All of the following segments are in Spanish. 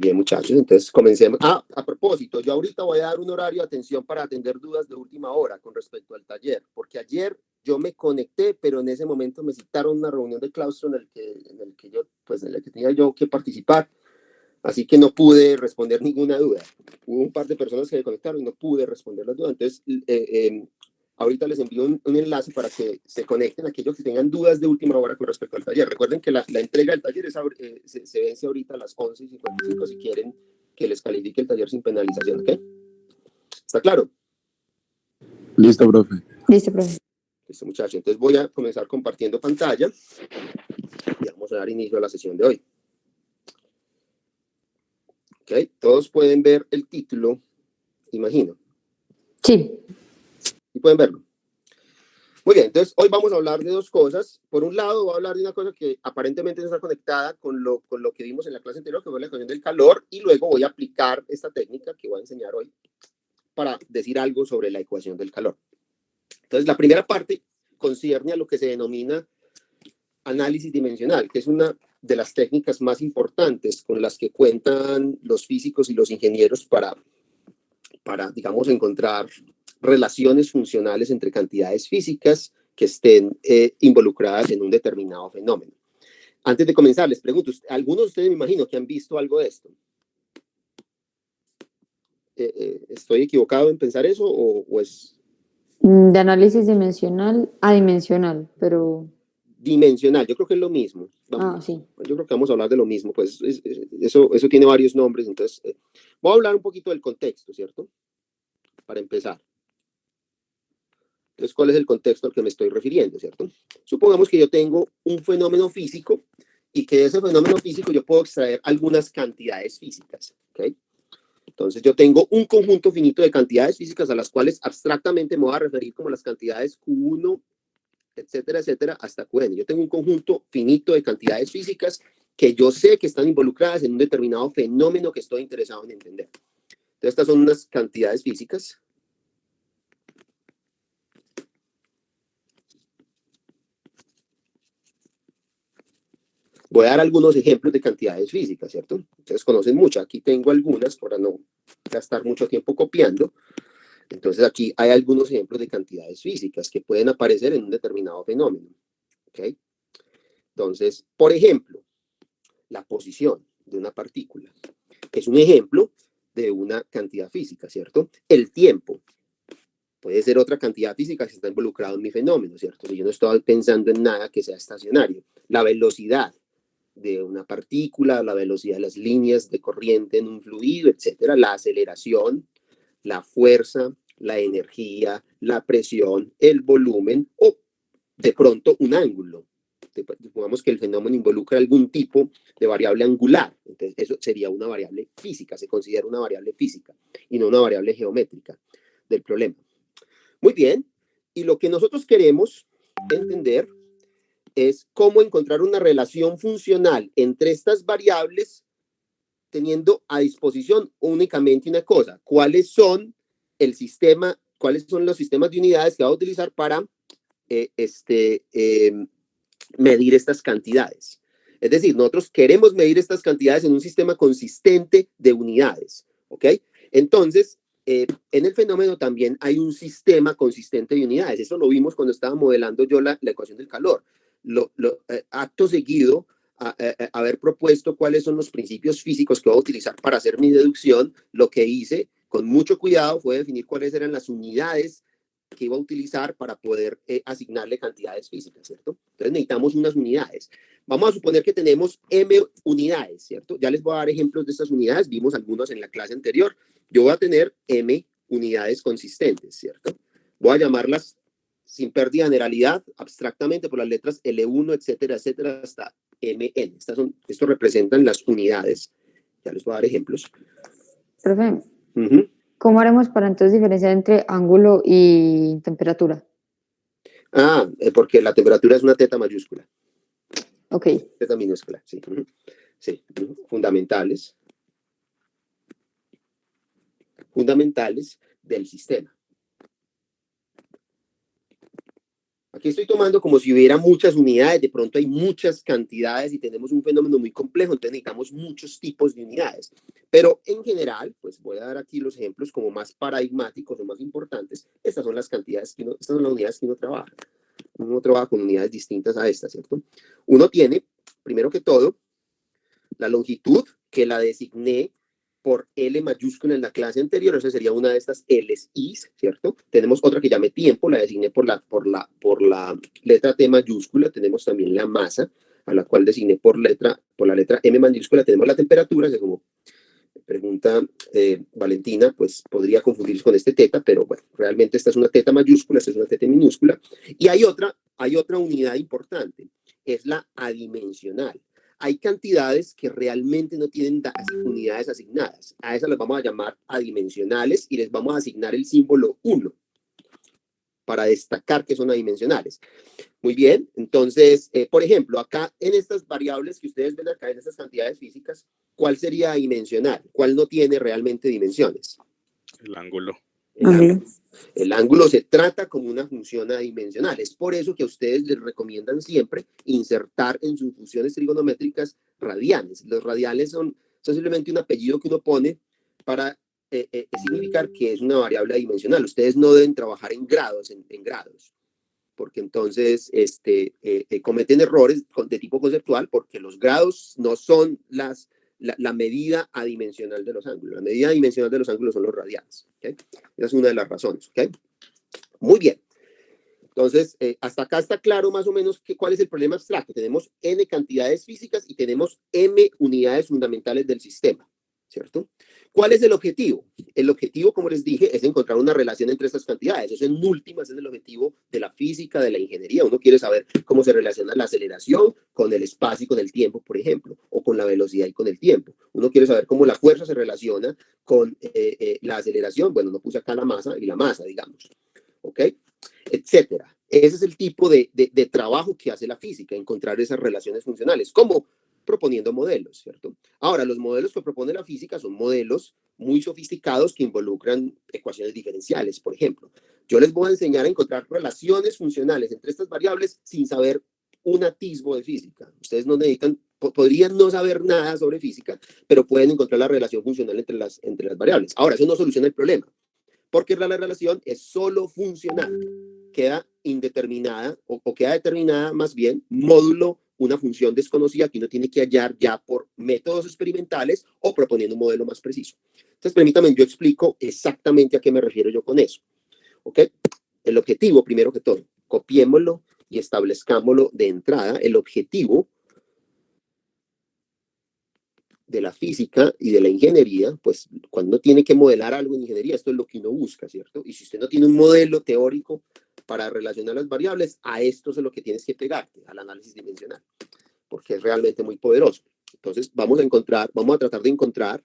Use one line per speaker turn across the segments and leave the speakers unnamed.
Bien, muchachos, entonces comencemos. A propósito, yo ahorita voy a dar un horario de atención para atender dudas de última hora con respecto al taller, porque ayer yo me conecté, pero en ese momento me citaron una reunión de claustro en el que yo, pues en la que tenía yo que participar, así que no pude responder ninguna duda. Hubo un par de personas que me conectaron y no pude responder las dudas, entonces ahorita les envío un enlace para que se conecten aquellos que tengan dudas de última hora con respecto al taller. Recuerden que la entrega del taller se vence ahorita a las 11:55 si quieren que les califique el taller sin penalización, ¿ok? ¿Está claro?
Listo, profe.
Listo, profe.
Listo, muchachos. Entonces voy a comenzar compartiendo pantalla y vamos a dar inicio a la sesión de hoy. ¿Ok? Todos pueden ver el título, imagino.
Sí.
¿Y pueden verlo? Muy bien, entonces hoy vamos a hablar de dos cosas. Por un lado, voy a hablar de una cosa que aparentemente no está conectada con lo que vimos en la clase anterior, que fue la ecuación del calor, y luego voy a aplicar esta técnica que voy a enseñar hoy para decir algo sobre la ecuación del calor. Entonces, la primera parte concierne a lo que se denomina análisis dimensional, que es una de las técnicas más importantes con las que cuentan los físicos y los ingenieros para digamos, encontrar relaciones funcionales entre cantidades físicas que estén involucradas en un determinado fenómeno. Antes de comenzar, les pregunto, algunos de ustedes me imagino que han visto algo de esto. ¿Estoy equivocado en pensar eso o es...?
De análisis dimensional a dimensional, pero...
Dimensional, yo creo que es lo mismo.
Sí.
Yo creo que vamos a hablar de lo mismo, pues eso tiene varios nombres, entonces voy a hablar un poquito del contexto, ¿cierto? Para empezar. Entonces, ¿cuál es el contexto al que me estoy refiriendo, cierto? Supongamos que yo tengo un fenómeno físico y que de ese fenómeno físico yo puedo extraer algunas cantidades físicas, ¿ok? Entonces, yo tengo un conjunto finito de cantidades físicas a las cuales abstractamente me voy a referir como las cantidades Q1, etcétera, etcétera, hasta Qn. Yo tengo un conjunto finito de cantidades físicas que yo sé que están involucradas en un determinado fenómeno que estoy interesado en entender. Entonces, estas son unas cantidades físicas. Voy a dar algunos ejemplos de cantidades físicas, ¿cierto? Ustedes conocen mucho. Aquí tengo algunas para no gastar mucho tiempo copiando. Entonces, aquí hay algunos ejemplos de cantidades físicas que pueden aparecer en un determinado fenómeno. ¿Ok? Entonces, por ejemplo, la posición de una partícula es un ejemplo de una cantidad física, ¿cierto? El tiempo puede ser otra cantidad física que está involucrada en mi fenómeno, ¿cierto? Si yo no estoy pensando en nada que sea estacionario. La velocidad de una partícula, la velocidad de las líneas de corriente en un fluido, etcétera, la aceleración, la fuerza, la energía, la presión, el volumen o de pronto un ángulo. Supongamos que el fenómeno involucra algún tipo de variable angular, entonces eso sería una variable física, se considera una variable física y no una variable geométrica del problema. Muy bien, y lo que nosotros queremos entender es cómo encontrar una relación funcional entre estas variables teniendo a disposición únicamente una cosa. ¿Cuáles son los sistemas de unidades que va a utilizar para medir estas cantidades? Es decir, nosotros queremos medir estas cantidades en un sistema consistente de unidades, ¿ok? Entonces, en el fenómeno también hay un sistema consistente de unidades. Eso lo vimos cuando estaba modelando yo la ecuación del calor. Acto seguido, haber propuesto cuáles son los principios físicos que voy a utilizar para hacer mi deducción, lo que hice con mucho cuidado fue definir cuáles eran las unidades que iba a utilizar para poder asignarle cantidades físicas, ¿cierto? Entonces necesitamos unas unidades. Vamos a suponer que tenemos m unidades, ¿cierto? Ya les voy a dar ejemplos de estas unidades, vimos algunos en la clase anterior. Yo voy a tener m unidades consistentes, ¿cierto? Voy a llamarlas sin pérdida de generalidad, abstractamente por las letras L1, etcétera, etcétera, hasta mn. Estos representan las unidades. Ya les voy a dar ejemplos.
Profe, ¿cómo haremos para entonces diferenciar entre ángulo y temperatura?
Porque la temperatura es una teta mayúscula.
Ok.
Teta minúscula, sí. Sí. Fundamentales del sistema. Aquí estoy tomando como si hubiera muchas unidades, de pronto hay muchas cantidades y tenemos un fenómeno muy complejo, entonces necesitamos muchos tipos de unidades. Pero en general, pues voy a dar aquí los ejemplos como más paradigmáticos o más importantes. Estas son las cantidades estas son las unidades que uno trabaja. Uno trabaja con unidades distintas a estas, ¿cierto? Uno tiene, primero que todo, la longitud, que la designé por L mayúscula en la clase anterior, esa sería una de estas LSIs, ¿cierto? Tenemos otra que llamé tiempo, la designé por la letra T mayúscula. Tenemos también la masa, a la cual designé por la letra M mayúscula. Tenemos la temperatura, que como pregunta Valentina, pues podría confundirse con este teta, pero bueno, realmente esta es una teta mayúscula, esta es una teta minúscula. Y hay otra unidad importante, es la adimensional. Hay cantidades que realmente no tienen unidades asignadas. A esas las vamos a llamar adimensionales y les vamos a asignar el símbolo 1 para destacar que son adimensionales. Muy bien, entonces, por ejemplo, acá en estas variables que ustedes ven acá, en estas cantidades físicas, ¿cuál sería adimensional? ¿Cuál no tiene realmente dimensiones?
El ángulo.
El ángulo se trata como una función adimensional. Es por eso que a ustedes les recomiendan siempre insertar en sus funciones trigonométricas radianes. Los radianes son simplemente un apellido que uno pone para significar que es una variable adimensional. Ustedes no deben trabajar en grados, en grados, porque entonces cometen errores de tipo conceptual, porque los grados no son la medida adimensional de los ángulos. La medida adimensional de los ángulos son los radianes. ¿Okay? Esa es una de las razones. ¿Okay? Muy bien. Entonces, hasta acá está claro más o menos cuál es el problema abstracto. Tenemos n cantidades físicas y tenemos m unidades fundamentales del sistema, ¿cierto? ¿Cuál es el objetivo? El objetivo, como les dije, es encontrar una relación entre estas cantidades. Eso en últimas es el objetivo de la física, de la ingeniería. Uno quiere saber cómo se relaciona la aceleración con el espacio y con el tiempo, por ejemplo, o con la velocidad y con el tiempo. Uno quiere saber cómo la fuerza se relaciona con la aceleración. Bueno, no puse acá la masa y la masa, digamos. ¿Ok? Etcétera. Ese es el tipo de trabajo que hace la física, encontrar esas relaciones funcionales. ¿Cómo? Proponiendo modelos, ¿cierto? Ahora, los modelos que propone la física son modelos muy sofisticados que involucran ecuaciones diferenciales, por ejemplo. Yo les voy a enseñar a encontrar relaciones funcionales entre estas variables sin saber un atisbo de física. Ustedes no necesitan, podrían no saber nada sobre física, pero pueden encontrar la relación funcional entre las variables. Ahora, eso no soluciona el problema, porque la relación es solo funcional, queda indeterminada o queda determinada más bien módulo una función desconocida que uno tiene que hallar ya por métodos experimentales o proponiendo un modelo más preciso. Entonces, permítanme, yo explico exactamente a qué me refiero yo con eso. ¿Ok? El objetivo, primero que todo, copiémoslo y establezcámoslo de entrada. El objetivo de la física y de la ingeniería, pues cuando uno tiene que modelar algo en ingeniería, esto es lo que uno busca, ¿cierto? Y si usted no tiene un modelo teórico para relacionar las variables, a esto es lo que tienes que pegarte, al análisis dimensional, porque es realmente muy poderoso. Entonces, vamos a tratar de encontrar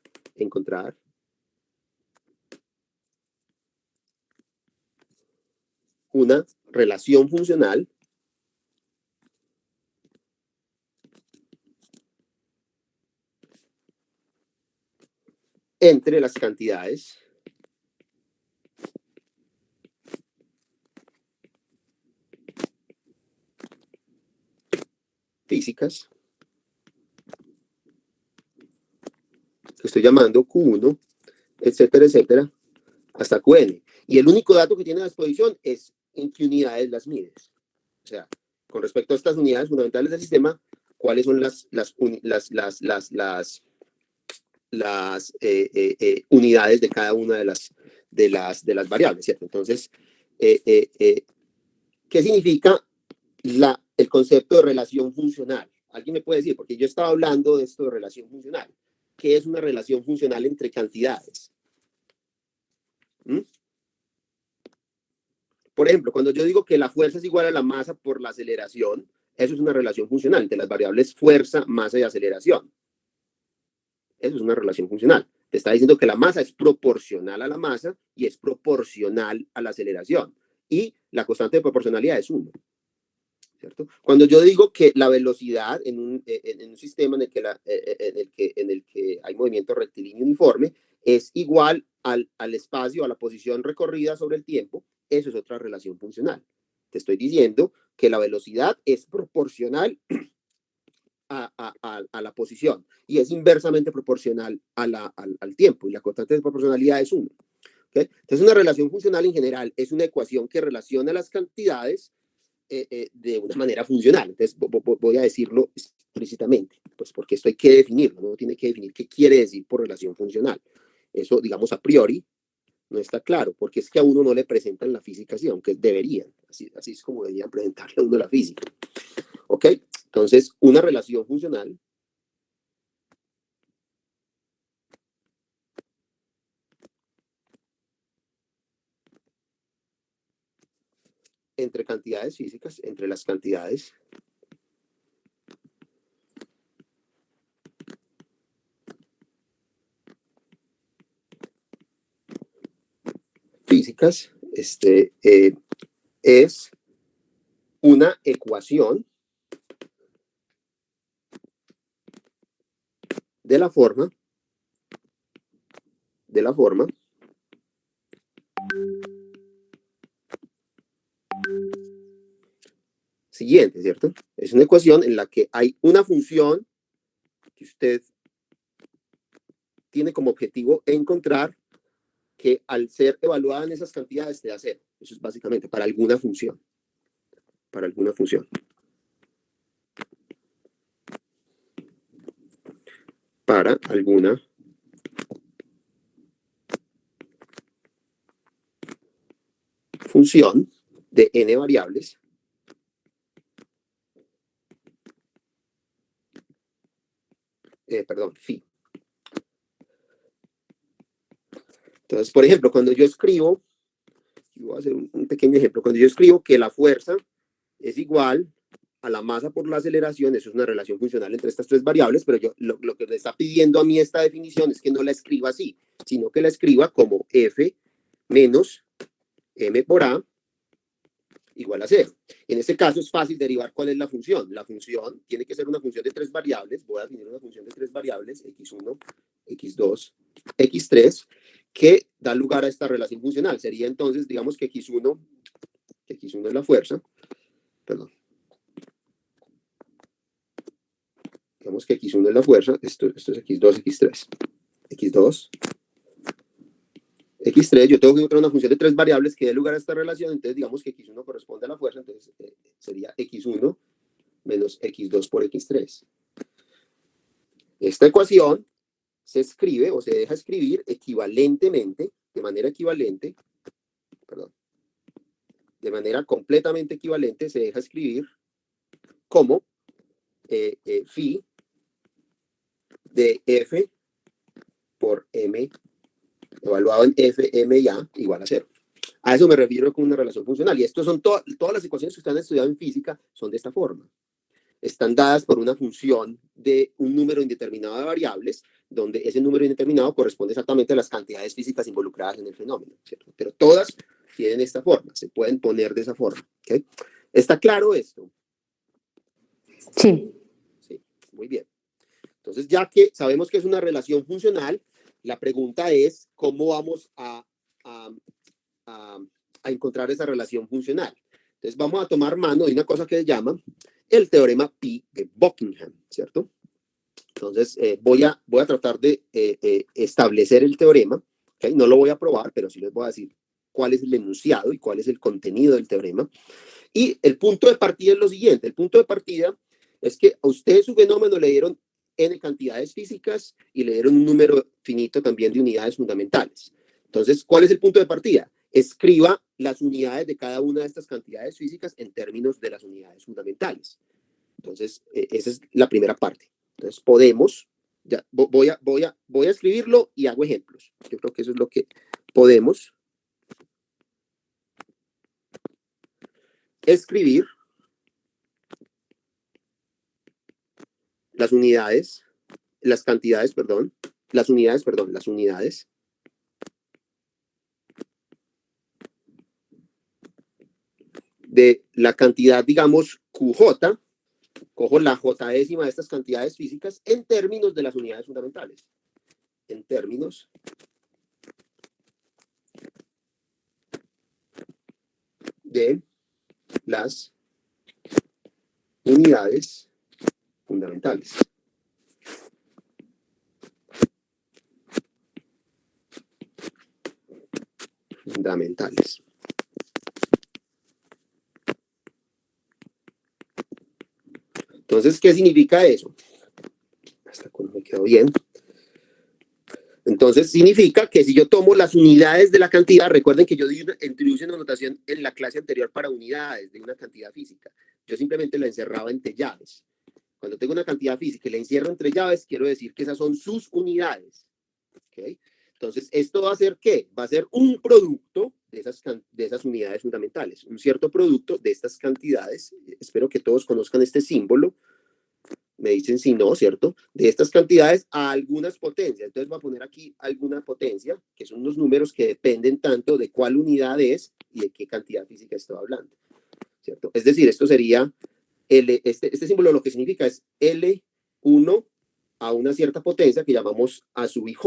una relación funcional entre las cantidades físicas que estoy llamando Q1, etcétera, etcétera, hasta Qn. Y el único dato que tiene a disposición es en qué unidades las mides. O sea, con respecto a estas unidades fundamentales del sistema, cuáles son las unidades de cada una de las variables, ¿cierto? Entonces, ¿qué significa el concepto de relación funcional? ¿Alguien me puede decir? Porque yo estaba hablando de esto de relación funcional. ¿Qué es una relación funcional entre cantidades? Por ejemplo, cuando yo digo que la fuerza es igual a la masa por la aceleración, eso es una relación funcional entre las variables fuerza, masa y aceleración. Eso es una relación funcional. Te está diciendo que la masa es proporcional a la masa y es proporcional a la aceleración. Y la constante de proporcionalidad es 1. ¿Cierto? Cuando yo digo que la velocidad en un sistema en el que hay movimiento rectilíneo uniforme es igual al espacio, a la posición recorrida sobre el tiempo, eso es otra relación funcional. Te estoy diciendo que la velocidad es proporcional a la posición y es inversamente proporcional al tiempo, y la constante de proporcionalidad es 1. ¿Okay? Entonces, una relación funcional en general es una ecuación que relaciona las cantidades de una manera funcional. Entonces, voy a decirlo explícitamente, pues porque esto hay que definirlo, ¿no? Tiene que definir qué quiere decir por relación funcional. Eso, digamos, a priori no está claro, porque es que a uno no le presentan la física así, aunque deberían. Así es como deberían presentarle a uno la física. ¿Ok? Entonces, una relación funcional entre cantidades físicas, entre las cantidades físicas, es una ecuación de la forma siguiente, ¿cierto? Es una ecuación en la que hay una función que usted tiene como objetivo encontrar que al ser evaluada en esas cantidades te da 0. Eso es básicamente para alguna función. Para alguna función. Para alguna función de n variables phi. Entonces, por ejemplo, cuando yo escribo, voy a hacer un pequeño ejemplo, cuando yo escribo que la fuerza es igual a la masa por la aceleración, eso es una relación funcional entre estas tres variables, pero lo que me está pidiendo a mí esta definición es que no la escriba así, sino que la escriba como F menos m por a igual a 0. En este caso es fácil derivar cuál es la función. La función tiene que ser una función de tres variables. Voy a definir una función de tres variables, x1, x2, x3, que da lugar a esta relación funcional. Sería entonces, digamos que x1 es la fuerza, perdón. Digamos que x1 es la fuerza, esto es x2, x3. x2, x3, yo tengo que encontrar una función de tres variables que dé lugar a esta relación, entonces digamos que x1 corresponde a la fuerza, entonces sería x1 menos x2 por x3. Esta ecuación se escribe o se deja escribir equivalentemente, de manera equivalente, perdón, de manera completamente equivalente, se deja escribir como phi de f por m evaluado en f, m y a igual a 0. A eso me refiero con una relación funcional. Y estos son todas las ecuaciones que ustedes han estudiado en física son de esta forma. Están dadas por una función de un número indeterminado de variables, donde ese número indeterminado corresponde exactamente a las cantidades físicas involucradas en el fenómeno, ¿cierto? Pero todas tienen esta forma, se pueden poner de esa forma. ¿Okay? ¿Está claro esto?
Sí.
Sí, muy bien. Entonces, ya que sabemos que es una relación funcional, la pregunta es, ¿cómo vamos a encontrar esa relación funcional? Entonces, vamos a tomar mano de una cosa que se llama el teorema Pi de Buckingham, ¿cierto? Entonces, voy a tratar de establecer el teorema, ¿okay? No lo voy a probar, pero sí les voy a decir cuál es el enunciado y cuál es el contenido del teorema. Y el punto de partida es lo siguiente. El punto de partida es que a ustedes su fenómeno le dieron n cantidades físicas y le dieron un número finito también de unidades fundamentales. Entonces, ¿cuál es el punto de partida? Escriba las unidades de cada una de estas cantidades físicas en términos de las unidades fundamentales. Entonces, esa es la primera parte. Entonces, podemos, ya, voy a escribirlo y hago ejemplos. Yo creo que eso es lo que podemos escribir las unidades de la cantidad, digamos, QJ, cojo la J-ésima de estas cantidades físicas en términos de las unidades fundamentales. En términos de las unidades fundamentales. Fundamentales. Entonces, ¿qué significa eso? Hasta cuando me quedó bien. Entonces, significa que si yo tomo las unidades de la cantidad, recuerden que yo introduce una notación en la clase anterior para unidades de una cantidad física. Yo simplemente la encerraba entre llaves. Cuando tengo una cantidad física y la encierro entre llaves, quiero decir que esas son sus unidades. ¿Okay? Entonces, ¿esto va a ser qué? Va a ser un producto de esas unidades fundamentales, un cierto producto de estas cantidades. Espero que todos conozcan este símbolo. Me dicen si no, ¿cierto? De estas cantidades a algunas potencias. Entonces voy a poner aquí alguna potencia, que son unos números que dependen tanto de cuál unidad es y de qué cantidad física estoy hablando, ¿cierto? Es decir, esto sería, este símbolo lo que significa es L1 a una cierta potencia que llamamos A sub ij,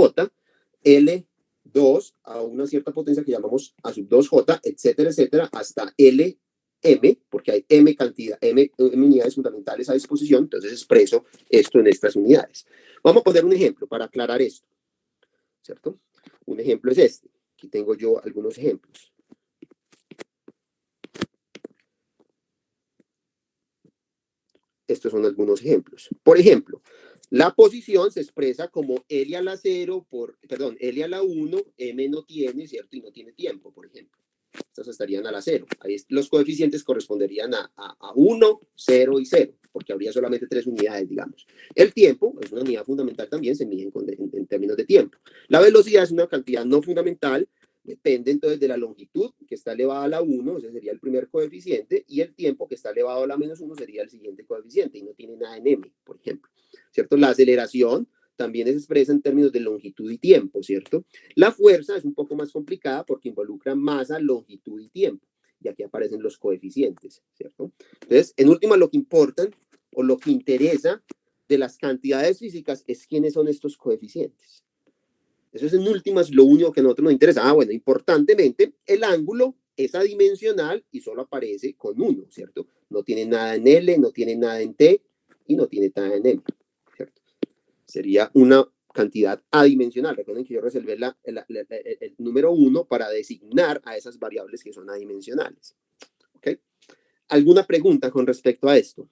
L2 a una cierta potencia que llamamos A sub 2j, etcétera, etcétera, hasta L M, porque hay M cantidad, M unidades fundamentales a disposición, entonces expreso esto en estas unidades. Vamos a poner un ejemplo para aclarar esto, ¿cierto? Un ejemplo es este. Aquí tengo yo algunos ejemplos. Estos son algunos ejemplos. Por ejemplo, la posición se expresa como L a la 0 L a la 1, M no tiene, ¿cierto? Y no tiene tiempo, por ejemplo. Estas estarían a la 0. Ahí los coeficientes corresponderían a 1, 0 y 0, porque habría solamente 3 unidades, digamos. El tiempo es una unidad fundamental también, se mide en términos de tiempo. La velocidad es una cantidad no fundamental, depende entonces de la longitud, que está elevada a la 1, ese sería el primer coeficiente, y el tiempo, que está elevado a la menos 1, sería el siguiente coeficiente, y no tiene nada en m, por ejemplo. ¿Cierto? La aceleración también se expresa en términos de longitud y tiempo, ¿cierto? La fuerza es un poco más complicada porque involucra masa, longitud y tiempo. Y aquí aparecen los coeficientes, ¿cierto? Entonces, en última, lo que importan o lo que interesa de las cantidades físicas es quiénes son estos coeficientes. Eso es en últimas lo único que a nosotros nos interesa. Bueno, importantemente, el ángulo es adimensional y solo aparece con 1, ¿cierto? No tiene nada en L, no tiene nada en T y no tiene nada en M, ¿cierto? Sería una cantidad adimensional. Recuerden que yo reservé el número 1 para designar a esas variables que son adimensionales. ¿Okay? ¿Alguna pregunta con respecto a esto?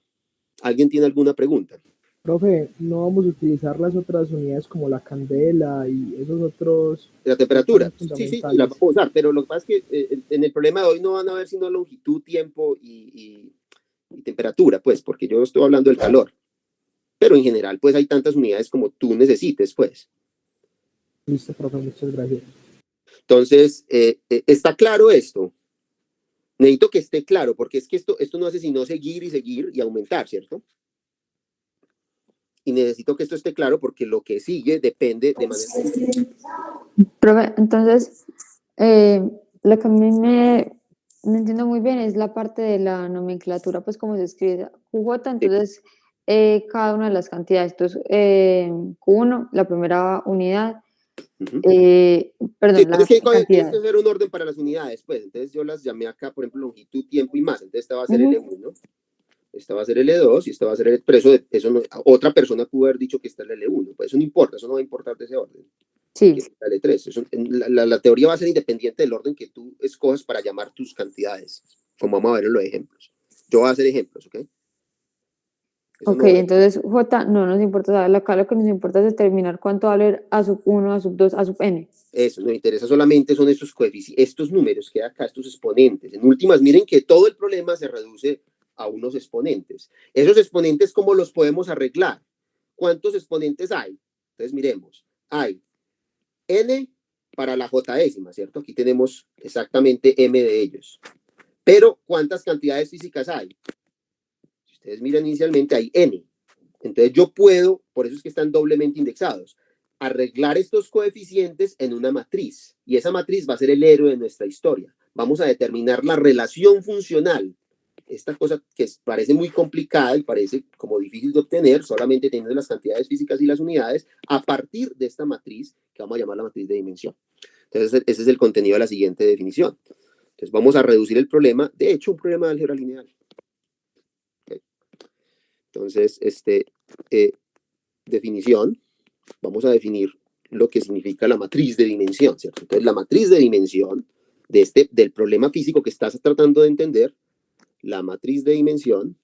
¿Alguien tiene alguna pregunta?
Profe, ¿no vamos a utilizar las otras unidades como la candela y esos otros?
La temperatura. Sí, la vamos a usar, pero lo que pasa es que en el problema de hoy no van a ver sino longitud, tiempo y temperatura, pues, porque yo estoy hablando del calor. Pero en general, pues hay tantas unidades como tú necesites, pues.
Listo, profe, muchas gracias.
Entonces, ¿está claro esto? Necesito que esté claro, porque es que esto no hace sino seguir y aumentar, ¿cierto? Y necesito que esto esté claro porque lo que sigue depende de manera...
Profe, entonces, lo que a mí no entiendo muy bien es la parte de la nomenclatura, pues cómo se escribe QJ, entonces cada una de las cantidades, entonces Q1, la primera unidad, perdón,
Sí,
la
tienes
cantidad.
que hacer un orden para las unidades, pues. Entonces yo las llamé acá, por ejemplo, longitud, tiempo y masa. Entonces esta va a ser L1, esta va a ser L2 y esta va a ser pero eso no, otra persona pudo haber dicho que esta es la L1, pues eso no importa, eso no va a importar de ese orden.
Sí.
La L3. Eso, la teoría va a ser independiente del orden que tú escojas para llamar tus cantidades, como vamos a ver en los ejemplos. Yo voy a hacer ejemplos, ¿ok? Eso
Ok,
no
entonces J no nos importa, saber, acá lo que nos importa es determinar cuánto va a valer A sub 1, A sub 2, A sub n.
Eso, nos interesa solamente son estos coeficientes, estos números que hay acá, estos exponentes. En últimas, miren que todo el problema se reduce a unos exponentes. Esos exponentes, ¿cómo los podemos arreglar? ¿Cuántos exponentes hay? Entonces, miremos. Hay n para la j décima, ¿cierto? Aquí tenemos exactamente m de ellos. Pero, ¿cuántas cantidades físicas hay? Si ustedes miran inicialmente, hay n. Entonces, yo puedo, por eso es que están doblemente indexados, arreglar estos coeficientes en una matriz. Y esa matriz va a ser el héroe de nuestra historia. Vamos a determinar la relación funcional. Esta cosa que parece muy complicada y parece como difícil de obtener, solamente teniendo las cantidades físicas y las unidades, a partir de esta matriz, que vamos a llamar la matriz de dimensión. Entonces, ese es el contenido de la siguiente definición. Entonces, vamos a reducir el problema, de hecho, un problema de álgebra lineal. Okay. Entonces, definición, vamos a definir lo que significa la matriz de dimensión, ¿cierto? Entonces, la matriz de dimensión del problema físico que estás tratando de entender, la matriz de dimensión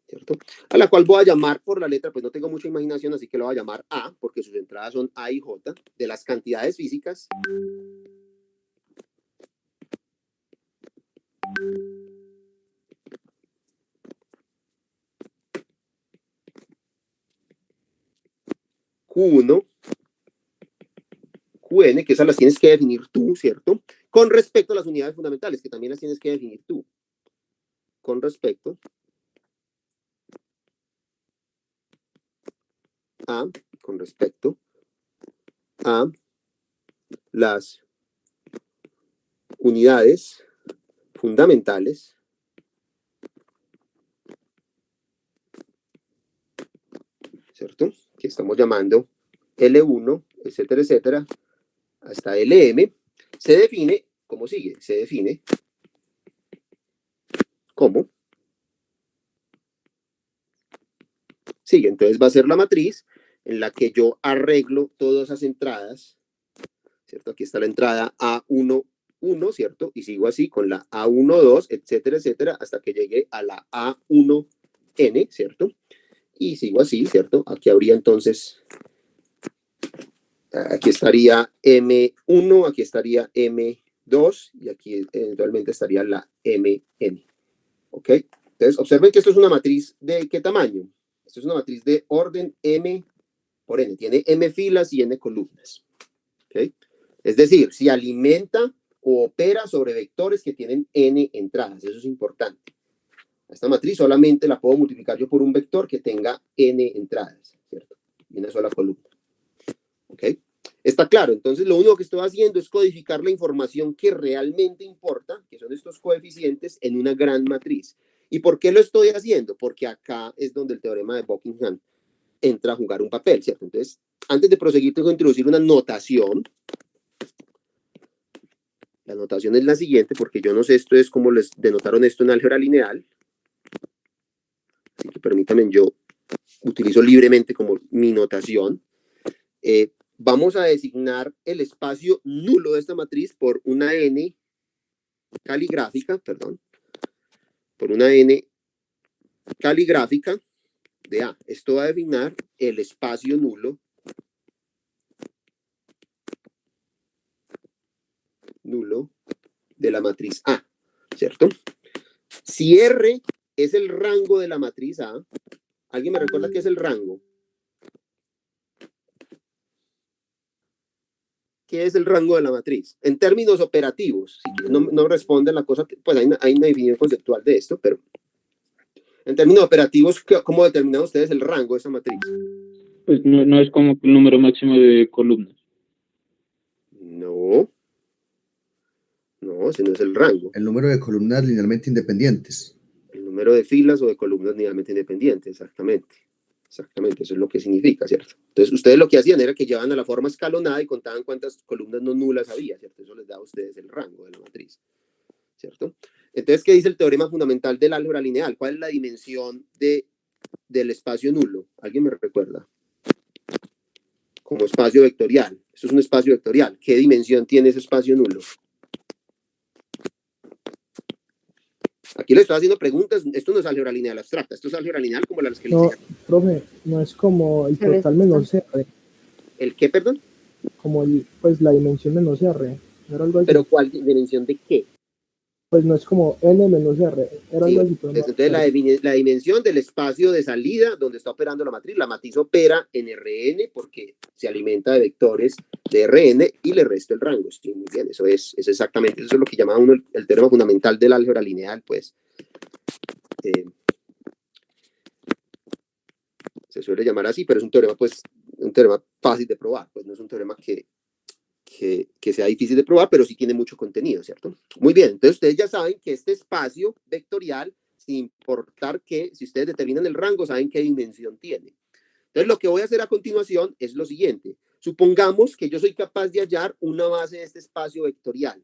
¿cierto? A la cual voy a llamar por la letra, pues no tengo mucha imaginación, así que lo voy a llamar A, porque sus entradas son A y J, de las cantidades físicas. Q1, Qn, que esas las tienes que definir tú, ¿cierto? Con respecto a las unidades fundamentales, que también las tienes que definir tú. Con respecto a las unidades fundamentales ¿cierto? Que estamos llamando L1, etcétera, etcétera, hasta LM, se define como sigue, se define como sigue. Entonces va a ser la matriz en la que yo arreglo todas esas entradas, ¿cierto? Aquí está la entrada A1, 1, ¿cierto? Y sigo así con la A1, 2, etcétera, etcétera, hasta que llegue a la A1N, ¿cierto? Y sigo así, ¿cierto? Aquí habría entonces, aquí estaría M1, aquí estaría M2 y aquí eventualmente estaría la MN, ¿ok? Entonces, observen que esto es una matriz ¿de qué tamaño? Esto es una matriz de orden M por N. Tiene M filas y N columnas, ¿ok? Es decir, si alimenta o opera sobre vectores que tienen N entradas. Eso es importante. Esta matriz solamente la puedo multiplicar yo por un vector que tenga N entradas, ¿cierto? Y una sola columna. ¿Ok? Está claro. Entonces, lo único que estoy haciendo es codificar la información que realmente importa, que son estos coeficientes, en una gran matriz. ¿Y por qué lo estoy haciendo? Porque acá es donde el teorema de Buckingham entra a jugar un papel, ¿cierto? Entonces, antes de proseguir, tengo que introducir una notación. La notación es la siguiente, porque yo no sé esto es como les denotaron esto en álgebra lineal. Así que permítanme, yo utilizo libremente como mi notación. Vamos a designar el espacio nulo de esta matriz por una n caligráfica, perdón, por una n caligráfica de A. Esto va a designar el espacio nulo de la matriz A, ¿cierto? Si R es el rango de la matriz A, ¿alguien me recuerda qué es el rango? ¿Qué es el rango de la matriz? En términos operativos, si no responde la cosa, pues hay una definición conceptual de esto, pero en términos operativos, ¿cómo determinan ustedes el rango de esa matriz?
Pues no es como el número máximo de columnas.
No, ese no es el rango.
El número de columnas linealmente independientes.
El número de filas o de columnas linealmente independientes, exactamente. Exactamente, eso es lo que significa, ¿cierto? Entonces, ustedes lo que hacían era que llevaban a la forma escalonada y contaban cuántas columnas no nulas había, ¿cierto? Eso les da a ustedes el rango de la matriz, ¿cierto? Entonces, ¿qué dice el teorema fundamental del álgebra lineal? ¿Cuál es la dimensión del espacio nulo? ¿Alguien me recuerda? Como espacio vectorial. Esto es un espacio vectorial. ¿Qué dimensión tiene ese espacio nulo? Aquí le estoy haciendo preguntas. Esto no es álgebra lineal abstracta. Esto es álgebra lineal como las que le
No,
enseñan.
profe, no es como el total menos R,
¿El qué, perdón?
como pues la dimensión menos R, era algo así.
¿Pero cuál dimensión de qué?
Pues no es como N menos R, era
Sí,
algo así. Pero no,
entonces la dimensión del espacio de salida donde está operando la matriz opera en Rn porque se alimenta de vectores de Rn y le resto el rango. Sí, muy bien, eso es exactamente, eso es lo que llama uno el teorema fundamental del álgebra lineal, pues. Se suele llamar así, pero es un teorema, pues, un teorema fácil de probar, pues no es un teorema que sea difícil de probar, pero sí tiene mucho contenido, ¿cierto? Muy bien, entonces ustedes ya saben que este espacio vectorial, sin importar que, si ustedes determinan el rango, saben qué dimensión tiene. Entonces lo que voy a hacer a continuación es lo siguiente. Supongamos que yo soy capaz de hallar una base de este espacio vectorial,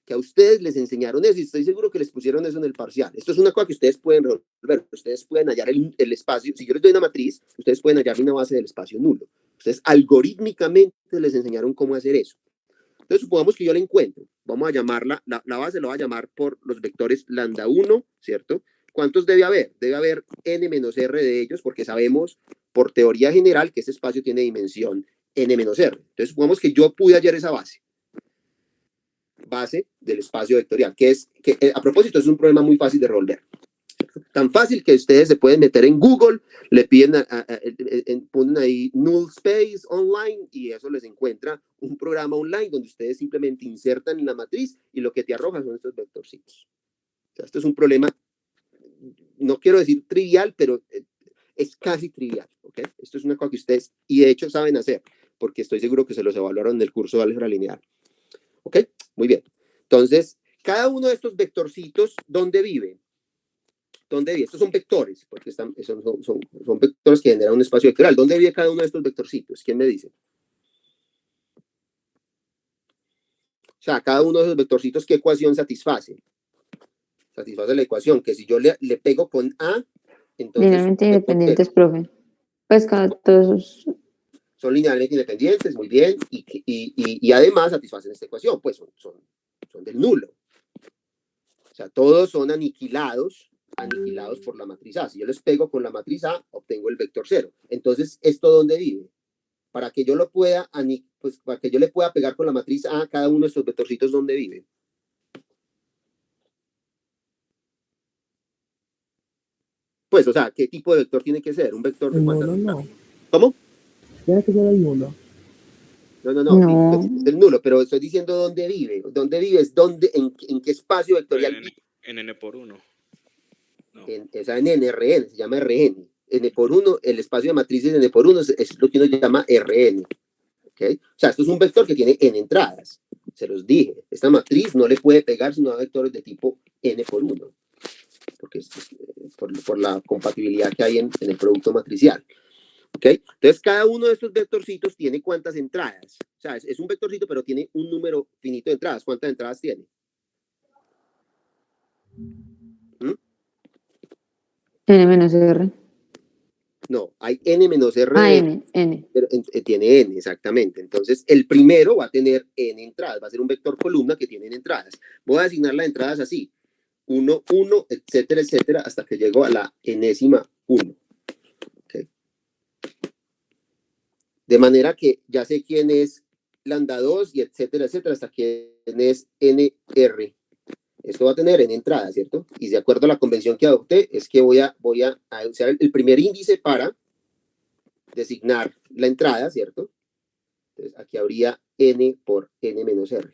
que a ustedes les enseñaron eso y estoy seguro que les pusieron eso en el parcial. Esto es una cosa que ustedes pueden resolver. Ustedes pueden hallar el espacio. Si yo les doy una matriz, ustedes pueden hallar una base del espacio nulo. Ustedes algorítmicamente les enseñaron cómo hacer eso. Entonces, supongamos que yo la encuentro. Vamos a llamarla, la base lo voy a llamar por los vectores lambda 1, ¿cierto? ¿Cuántos debe haber? Debe haber n menos r de ellos, porque sabemos por teoría general que este espacio tiene dimensión n menos r. Entonces, supongamos que yo pude hallar esa base del espacio vectorial, que a propósito es un problema muy fácil de resolver. Tan fácil que ustedes se pueden meter en Google, le piden, ponen ahí null space online y eso les encuentra un programa online donde ustedes simplemente insertan en la matriz y lo que te arroja son estos vectorcitos. O sea, esto es un problema, no quiero decir trivial, pero es casi trivial, ¿ok? Esto es una cosa que ustedes, y de hecho saben hacer, porque estoy seguro que se los evaluaron en el curso de álgebra lineal. ¿Ok? Muy bien. Entonces, cada uno de estos vectorcitos, ¿dónde vive? ¿Dónde vive? Estos son vectores, porque son vectores que generan un espacio vectorial. ¿Dónde vive cada uno de estos vectorcitos? ¿Quién me dice? O sea, cada uno de esos vectorcitos, ¿qué ecuación satisface? Satisface la ecuación que si yo le pego con A, entonces...
Linealmente independientes, profe. Pues cada todos...
Son linealmente independientes, muy bien, y además satisfacen esta ecuación, pues son del nulo. O sea, todos son aniquilados por la matriz A. Si yo les pego con la matriz A, obtengo el vector 0. Entonces, ¿esto dónde vive? Para que yo lo pueda, pues, para que yo le pueda pegar con la matriz A, cada uno de estos vectorcitos, ¿dónde vive? Pues, o sea, ¿qué tipo de vector tiene que ser? ¿Un vector de cuántas?
No.
¿Cómo?
Tiene que ser el nulo.
No. Es el nulo, pero estoy diciendo dónde vive. ¿Dónde vive? Es en qué espacio vectorial vive.
En n por 1. No.
En NRN, se llama RN. N por 1, el espacio de matrices de N por 1 es lo que uno llama RN. ¿Okay? O sea, esto es un vector que tiene N entradas. Se los dije. Esta matriz no le puede pegar sino a vectores de tipo N por 1. Porque es por la compatibilidad que hay en el producto matricial. ¿Okay? Entonces, cada uno de estos vectorcitos tiene ¿cuántas entradas? O sea, es un vectorcito, pero tiene un número finito de entradas. ¿Cuántas entradas tiene?
N menos R.
No, hay N menos R.
N.
Pero tiene N, exactamente. Entonces, el primero va a tener N entradas. Va a ser un vector columna que tiene N entradas. Voy a asignar las entradas así. 1, 1, etcétera, etcétera, hasta que llego a la enésima 1. ¿Okay? De manera que ya sé quién es lambda 2 y etcétera, etcétera, hasta quién es NR. Esto va a tener N entradas, ¿cierto? Y de acuerdo a la convención que adopté, es que voy a usar el primer índice para designar la entrada, ¿cierto? Entonces, aquí habría N por N menos R.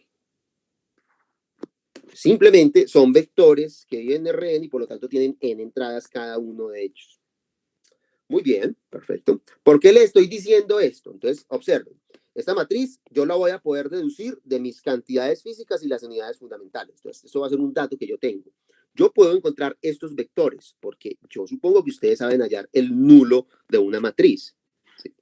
Simplemente son vectores que viven en Rn y por lo tanto tienen N entradas cada uno de ellos. Muy bien, perfecto. ¿Por qué le estoy diciendo esto? Entonces, observen. Esta matriz yo la voy a poder deducir de mis cantidades físicas y las unidades fundamentales. Entonces, eso va a ser un dato que yo tengo. Yo puedo encontrar estos vectores porque yo supongo que ustedes saben hallar el nulo de una matriz. ¿Sí?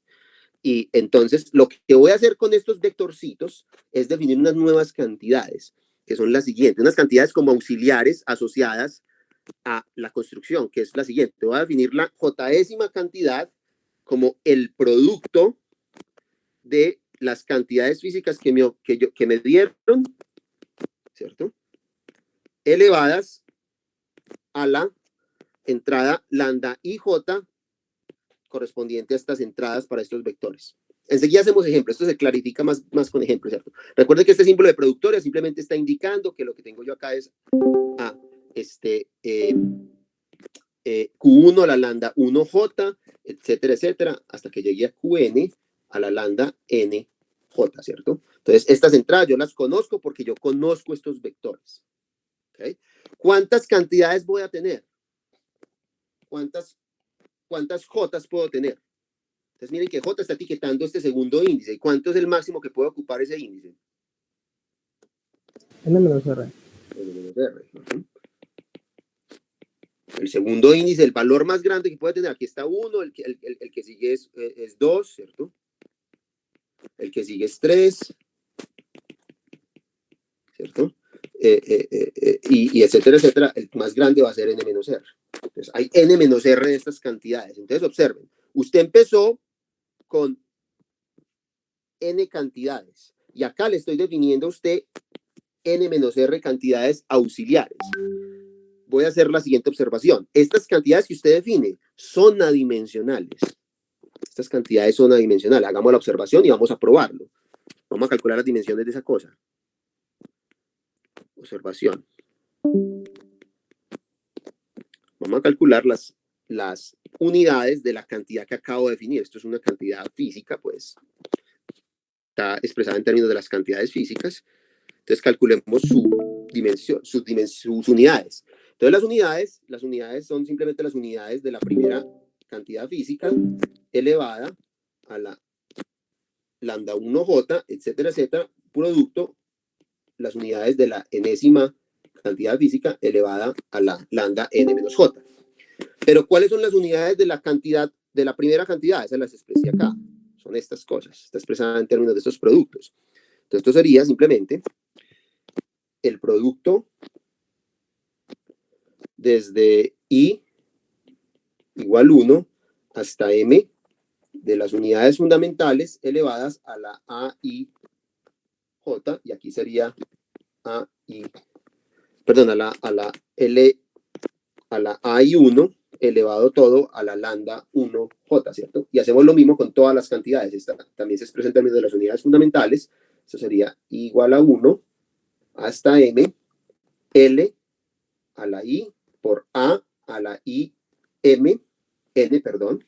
Y entonces, lo que voy a hacer con estos vectorcitos es definir unas nuevas cantidades, que son las siguientes. Unas cantidades como auxiliares asociadas a la construcción, que es la siguiente. Voy a definir la jésima cantidad como el producto de las cantidades físicas que me dieron, ¿cierto? Elevadas a la entrada lambda y j correspondiente a estas entradas para estos vectores. Enseguida hacemos ejemplos, esto se clarifica más con ejemplos, ¿cierto? Recuerden que este símbolo de productores simplemente está indicando que lo que tengo yo acá es Q1 a la lambda 1J, etcétera, etcétera, hasta que llegue a Qn a la lambda NJ, ¿cierto? Entonces, estas entradas yo las conozco porque yo conozco estos vectores. ¿Okay? ¿Cuántas cantidades voy a tener? ¿Cuántas J puedo tener? Entonces, miren que J está etiquetando este segundo índice. ¿Y cuánto es el máximo que puede ocupar ese índice?
N menos R.
N menos R. El segundo índice, el valor más grande que puede tener, aquí está 1, el que sigue es 2, ¿cierto? el que sigue es 3, ¿cierto? Y etcétera, etcétera, el más grande va a ser n menos r. Entonces, hay n menos r de estas cantidades. Entonces, observen, usted empezó con n cantidades, y acá le estoy definiendo a usted n menos r cantidades auxiliares. Voy a hacer la siguiente observación. Estas cantidades que usted define son adimensionales. Estas cantidades son adimensionales. Hagamos la observación y vamos a probarlo. Vamos a calcular las dimensiones de esa cosa. Observación. Vamos a calcular las unidades de la cantidad que acabo de definir. Esto es una cantidad física, pues. Está expresada en términos de las cantidades físicas. Entonces calculemos su dimensión, sus unidades. Entonces las unidades son simplemente las unidades de la primera cantidad física elevada a la lambda 1j, etcétera, etcétera, producto las unidades de la enésima cantidad física elevada a la lambda n menos j. Pero ¿cuáles son las unidades de la cantidad, de la primera cantidad? Esas las expresé acá. Son estas cosas. Está expresada en términos de estos productos. Entonces esto sería simplemente el producto desde i igual 1 hasta m de las unidades fundamentales elevadas a la a i j, y aquí sería a i, perdón, a la a i 1 elevado todo a la lambda 1j, ¿cierto? Y hacemos lo mismo con todas las cantidades. Esta también se expresa en términos de las unidades fundamentales. Eso sería igual a 1 hasta m, l a la i por a la i m, n, perdón,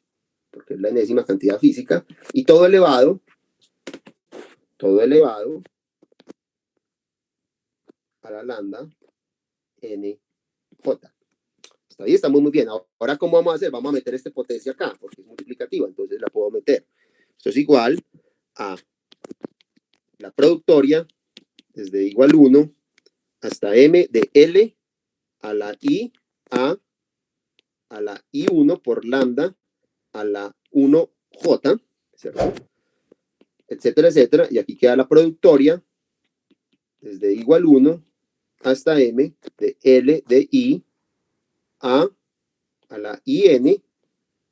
porque es la enésima cantidad física, y todo elevado a la lambda n j. Hasta ahí estamos muy bien. Ahora, ¿cómo vamos a hacer? Vamos a meter esta potencia acá, porque es multiplicativa, entonces la puedo meter. Esto es igual a la productoria desde igual 1 hasta m de l a la i a la i1 por lambda a la 1j, ¿cierto? Etcétera, etcétera. Y aquí queda la productoria desde igual 1 hasta m de l de i a la in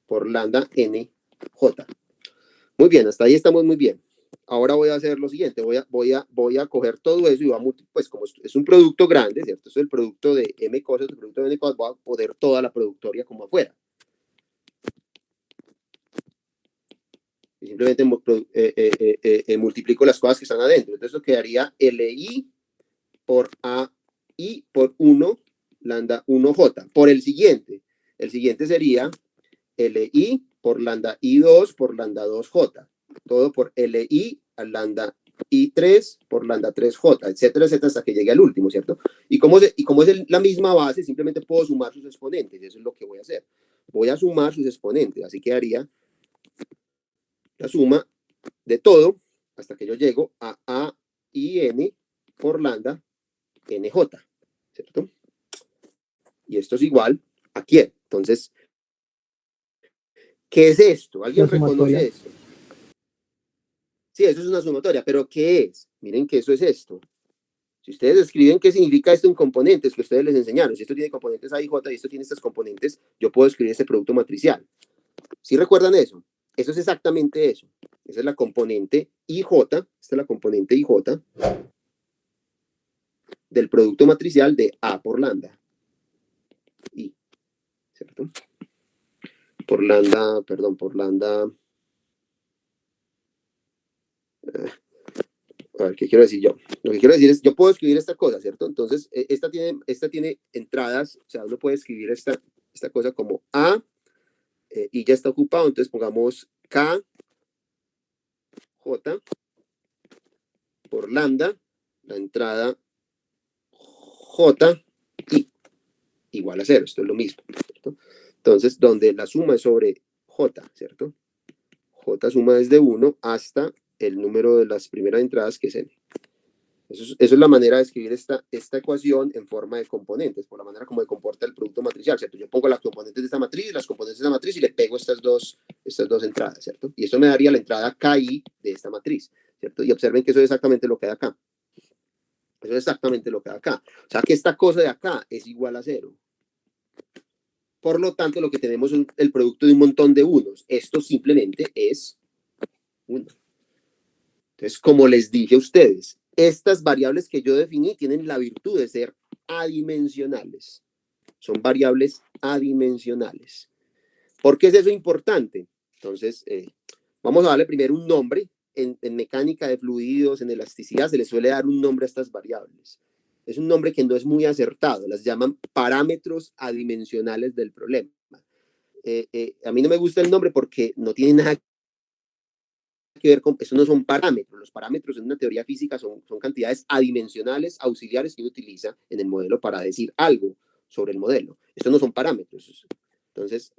por lambda nj. Muy bien, hasta ahí estamos muy bien. Ahora voy a hacer lo siguiente, voy a coger todo eso y voy a multiplicar, pues como es un producto grande, ¿cierto? Esto es el producto de m cosas, el producto de n cosas, voy a poner toda la productoria como afuera. Y simplemente multiplico las cosas que están adentro. Entonces esto quedaría li por ai por 1 lambda 1j. Por el siguiente sería li por lambda i2 por lambda 2j. Todo por li al lambda i3 por lambda 3j, etcétera, etcétera, hasta que llegue al último, ¿cierto? Y como es la misma base, simplemente puedo sumar sus exponentes. Eso es lo que voy a hacer. Voy a sumar sus exponentes. Así quedaría la suma de todo hasta que yo llego a in por lambda nj, ¿cierto? Y esto es igual a ¿quién? Entonces, ¿qué es esto? ¿Alguien reconoce esto? Sí, eso es una sumatoria, pero ¿qué es? Miren que eso es esto. Si ustedes escriben qué significa esto en componentes que ustedes les enseñaron, si esto tiene componentes A y J y esto tiene estas componentes, yo puedo escribir este producto matricial. ¿Sí recuerdan eso? Eso es exactamente eso. Esa es la componente IJ, esta es la componente IJ del producto matricial de A por lambda. I, ¿cierto? Por lambda, perdón, por lambda. A ver, ¿qué quiero decir yo? Lo que quiero decir es, yo puedo escribir esta cosa, ¿cierto? Entonces, esta tiene entradas, o sea, uno puede escribir esta cosa como A, y ya está ocupado, entonces pongamos K, J, por lambda, la entrada J, I, igual a 0, esto es lo mismo, ¿cierto? Entonces, donde la suma es sobre J, ¿cierto? J suma desde 1 hasta el número de las primeras entradas, que es n. Eso es la manera de escribir esta ecuación en forma de componentes, por la manera como se comporta el producto matricial, ¿cierto? Yo pongo las componentes de esta matriz, las componentes de esta matriz y le pego estas dos entradas, ¿cierto? Y esto me daría la entrada KI de esta matriz. ¿cierto? Y observen que eso es exactamente lo que hay acá. Eso es exactamente lo que hay acá. O sea, que esta cosa de acá es igual a 0. Por lo tanto, lo que tenemos es el producto de un montón de unos. Esto simplemente es 1. Entonces, como les dije a ustedes, estas variables que yo definí tienen la virtud de ser adimensionales. Son variables adimensionales. ¿Por qué es eso importante? Entonces, vamos a darle primero un nombre. En mecánica de fluidos, en elasticidad, se le suele dar un nombre a estas variables. Es un nombre que no es muy acertado. Las llaman parámetros adimensionales del problema. A mí no me gusta el nombre porque no tiene nada que ver con, eso no son parámetros. Los parámetros en una teoría física son cantidades adimensionales auxiliares que uno utiliza en el modelo para decir algo sobre el modelo. Estos no son parámetros. Entonces,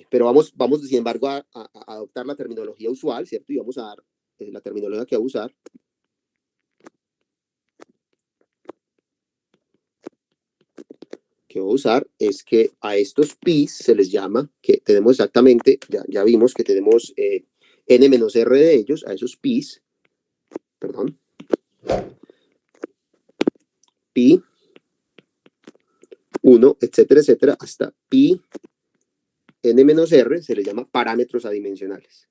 pero vamos, sin embargo, a adoptar la terminología usual, ¿cierto? Y vamos a dar la terminología que voy a usar. Que voy a usar es que a estos pis se les llama, que tenemos exactamente, ya vimos que tenemos n menos r de ellos, a esos pis, perdón, pi 1, etcétera, etcétera, hasta pi n menos r, se les llama parámetros adimensionales.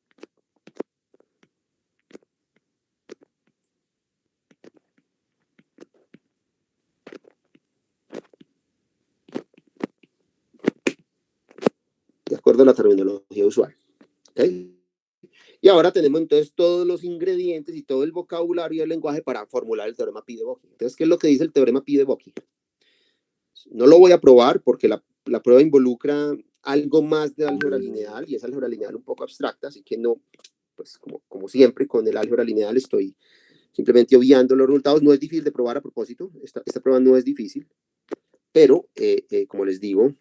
De acuerdo a la terminología usual. ¿Okay? Y ahora tenemos entonces todos los ingredientes y todo el vocabulario del lenguaje para formular el teorema Pi de Boki. Entonces, ¿qué es lo que dice el teorema Pi de Boki? No lo voy a probar porque la prueba involucra algo más de álgebra lineal y es álgebra lineal un poco abstracta, así que no, pues como siempre con el álgebra lineal estoy simplemente obviando los resultados. No es difícil de probar a propósito, esta prueba no es difícil, pero como les digo,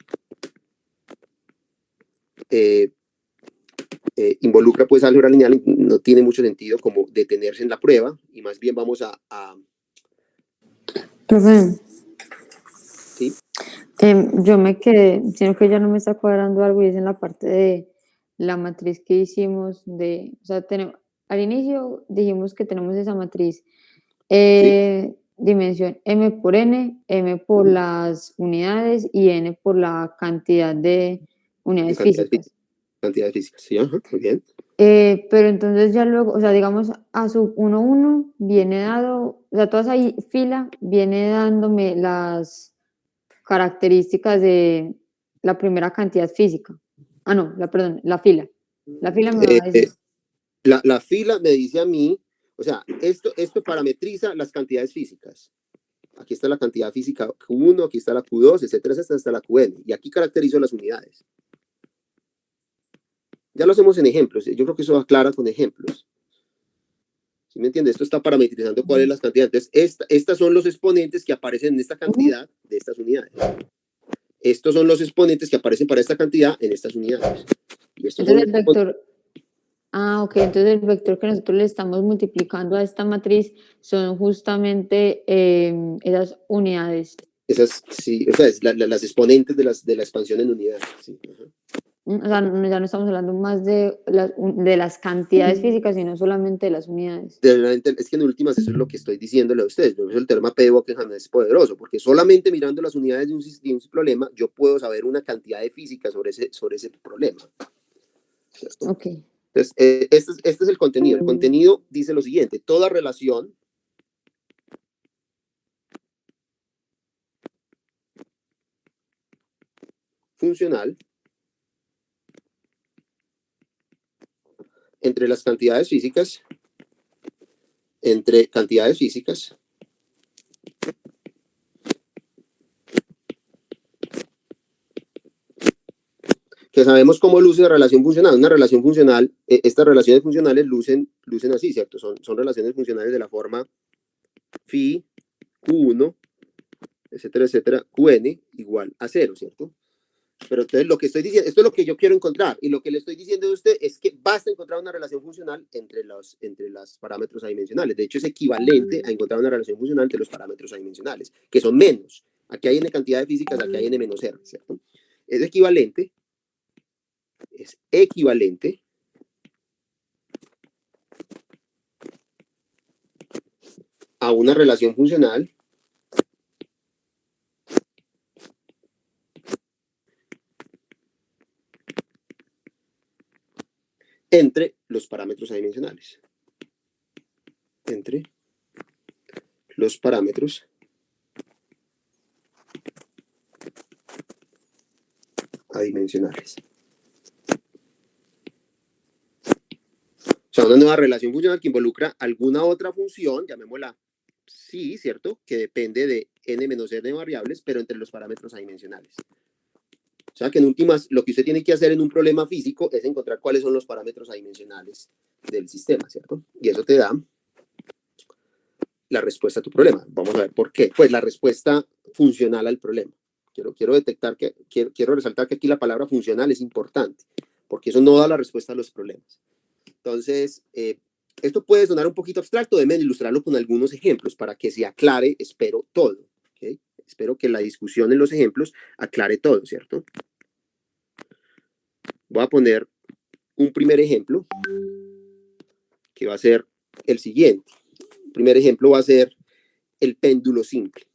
involucra pues álgebra lineal, no tiene mucho sentido como detenerse en la prueba y más bien vamos a
Profe,
¿sí?
yo me quedé, sino que ya no me está cuadrando algo y es en la parte de la matriz que hicimos de, o sea, al inicio dijimos que tenemos esa matriz dimensión m por n, m por las unidades y n por la cantidad de unidades físicas.
Cantidades físicas, sí, ajá, muy bien.
Pero entonces ya luego, o sea, digamos, a sub 1, 1 viene dado, o sea, toda esa fila viene dándome las características de la primera cantidad física. Ah, no, perdón, la fila. La fila me va a decir.
La fila me dice a mí, o sea, esto parametriza las cantidades físicas. Aquí está la cantidad física Q1, aquí está la Q2, etcétera, hasta la Qn. Y aquí caracterizo las unidades. Ya lo hacemos en ejemplos. Yo creo que eso aclara con ejemplos. ¿Sí me entiende? Esto está parametrizando cuáles son las cantidades. Entonces, estas son los exponentes que aparecen en esta cantidad de estas unidades. Estos son los exponentes que aparecen para esta cantidad en estas unidades. Y estos
Entonces
son
el vector. Ah, ok. Entonces el vector que nosotros le estamos multiplicando a esta matriz son justamente esas unidades.
esas, sí, o sea, las exponentes de la expansión en unidades. Sí, ajá.
O sea, ya no estamos hablando más de las cantidades físicas, sino solamente de las unidades.
Es que en últimas eso es lo que estoy diciéndole a ustedes. Por eso el teorema P de Buckingham es poderoso, porque solamente mirando las unidades de un problema, yo puedo saber una cantidad de física sobre ese problema. ¿Cierto?
Ok.
Entonces, este es el contenido. El contenido dice lo siguiente: toda relación funcional entre cantidades físicas, que sabemos cómo luce la relación funcional. Una relación funcional, estas relaciones funcionales lucen así, ¿cierto? Son relaciones funcionales de la forma phi, Q1, etcétera, etcétera, Qn igual a 0, ¿cierto? Pero entonces lo que estoy diciendo, esto es lo que yo quiero encontrar, y lo que le estoy diciendo a usted es que basta encontrar una relación funcional entre los parámetros adimensionales. De hecho, es equivalente a encontrar una relación funcional entre los parámetros adimensionales, que son menos. Aquí hay n cantidad de físicas, aquí hay n menos r, ¿cierto? Es equivalente a una relación funcional entre los parámetros adimensionales. Entre los parámetros adimensionales. O sea, una nueva relación funcional que involucra alguna otra función, llamémosla sí, ¿cierto? Que depende de n menos n variables, pero entre los parámetros adimensionales. O sea, que en últimas, lo que usted tiene que hacer en un problema físico es encontrar cuáles son los parámetros adimensionales del sistema, ¿cierto? Y eso te da la respuesta a tu problema. Vamos a ver por qué. Pues la respuesta funcional al problema. Quiero detectar que, quiero resaltar que aquí la palabra funcional es importante, porque eso no da la respuesta a los problemas. Entonces, esto puede sonar un poquito abstracto, déjenme ilustrarlo con algunos ejemplos para que se aclare, espero, todo. ¿Okay? Espero que la discusión en los ejemplos aclare todo, ¿cierto? Voy a poner un primer ejemplo, que va a ser el siguiente. El primer ejemplo va a ser el péndulo simple.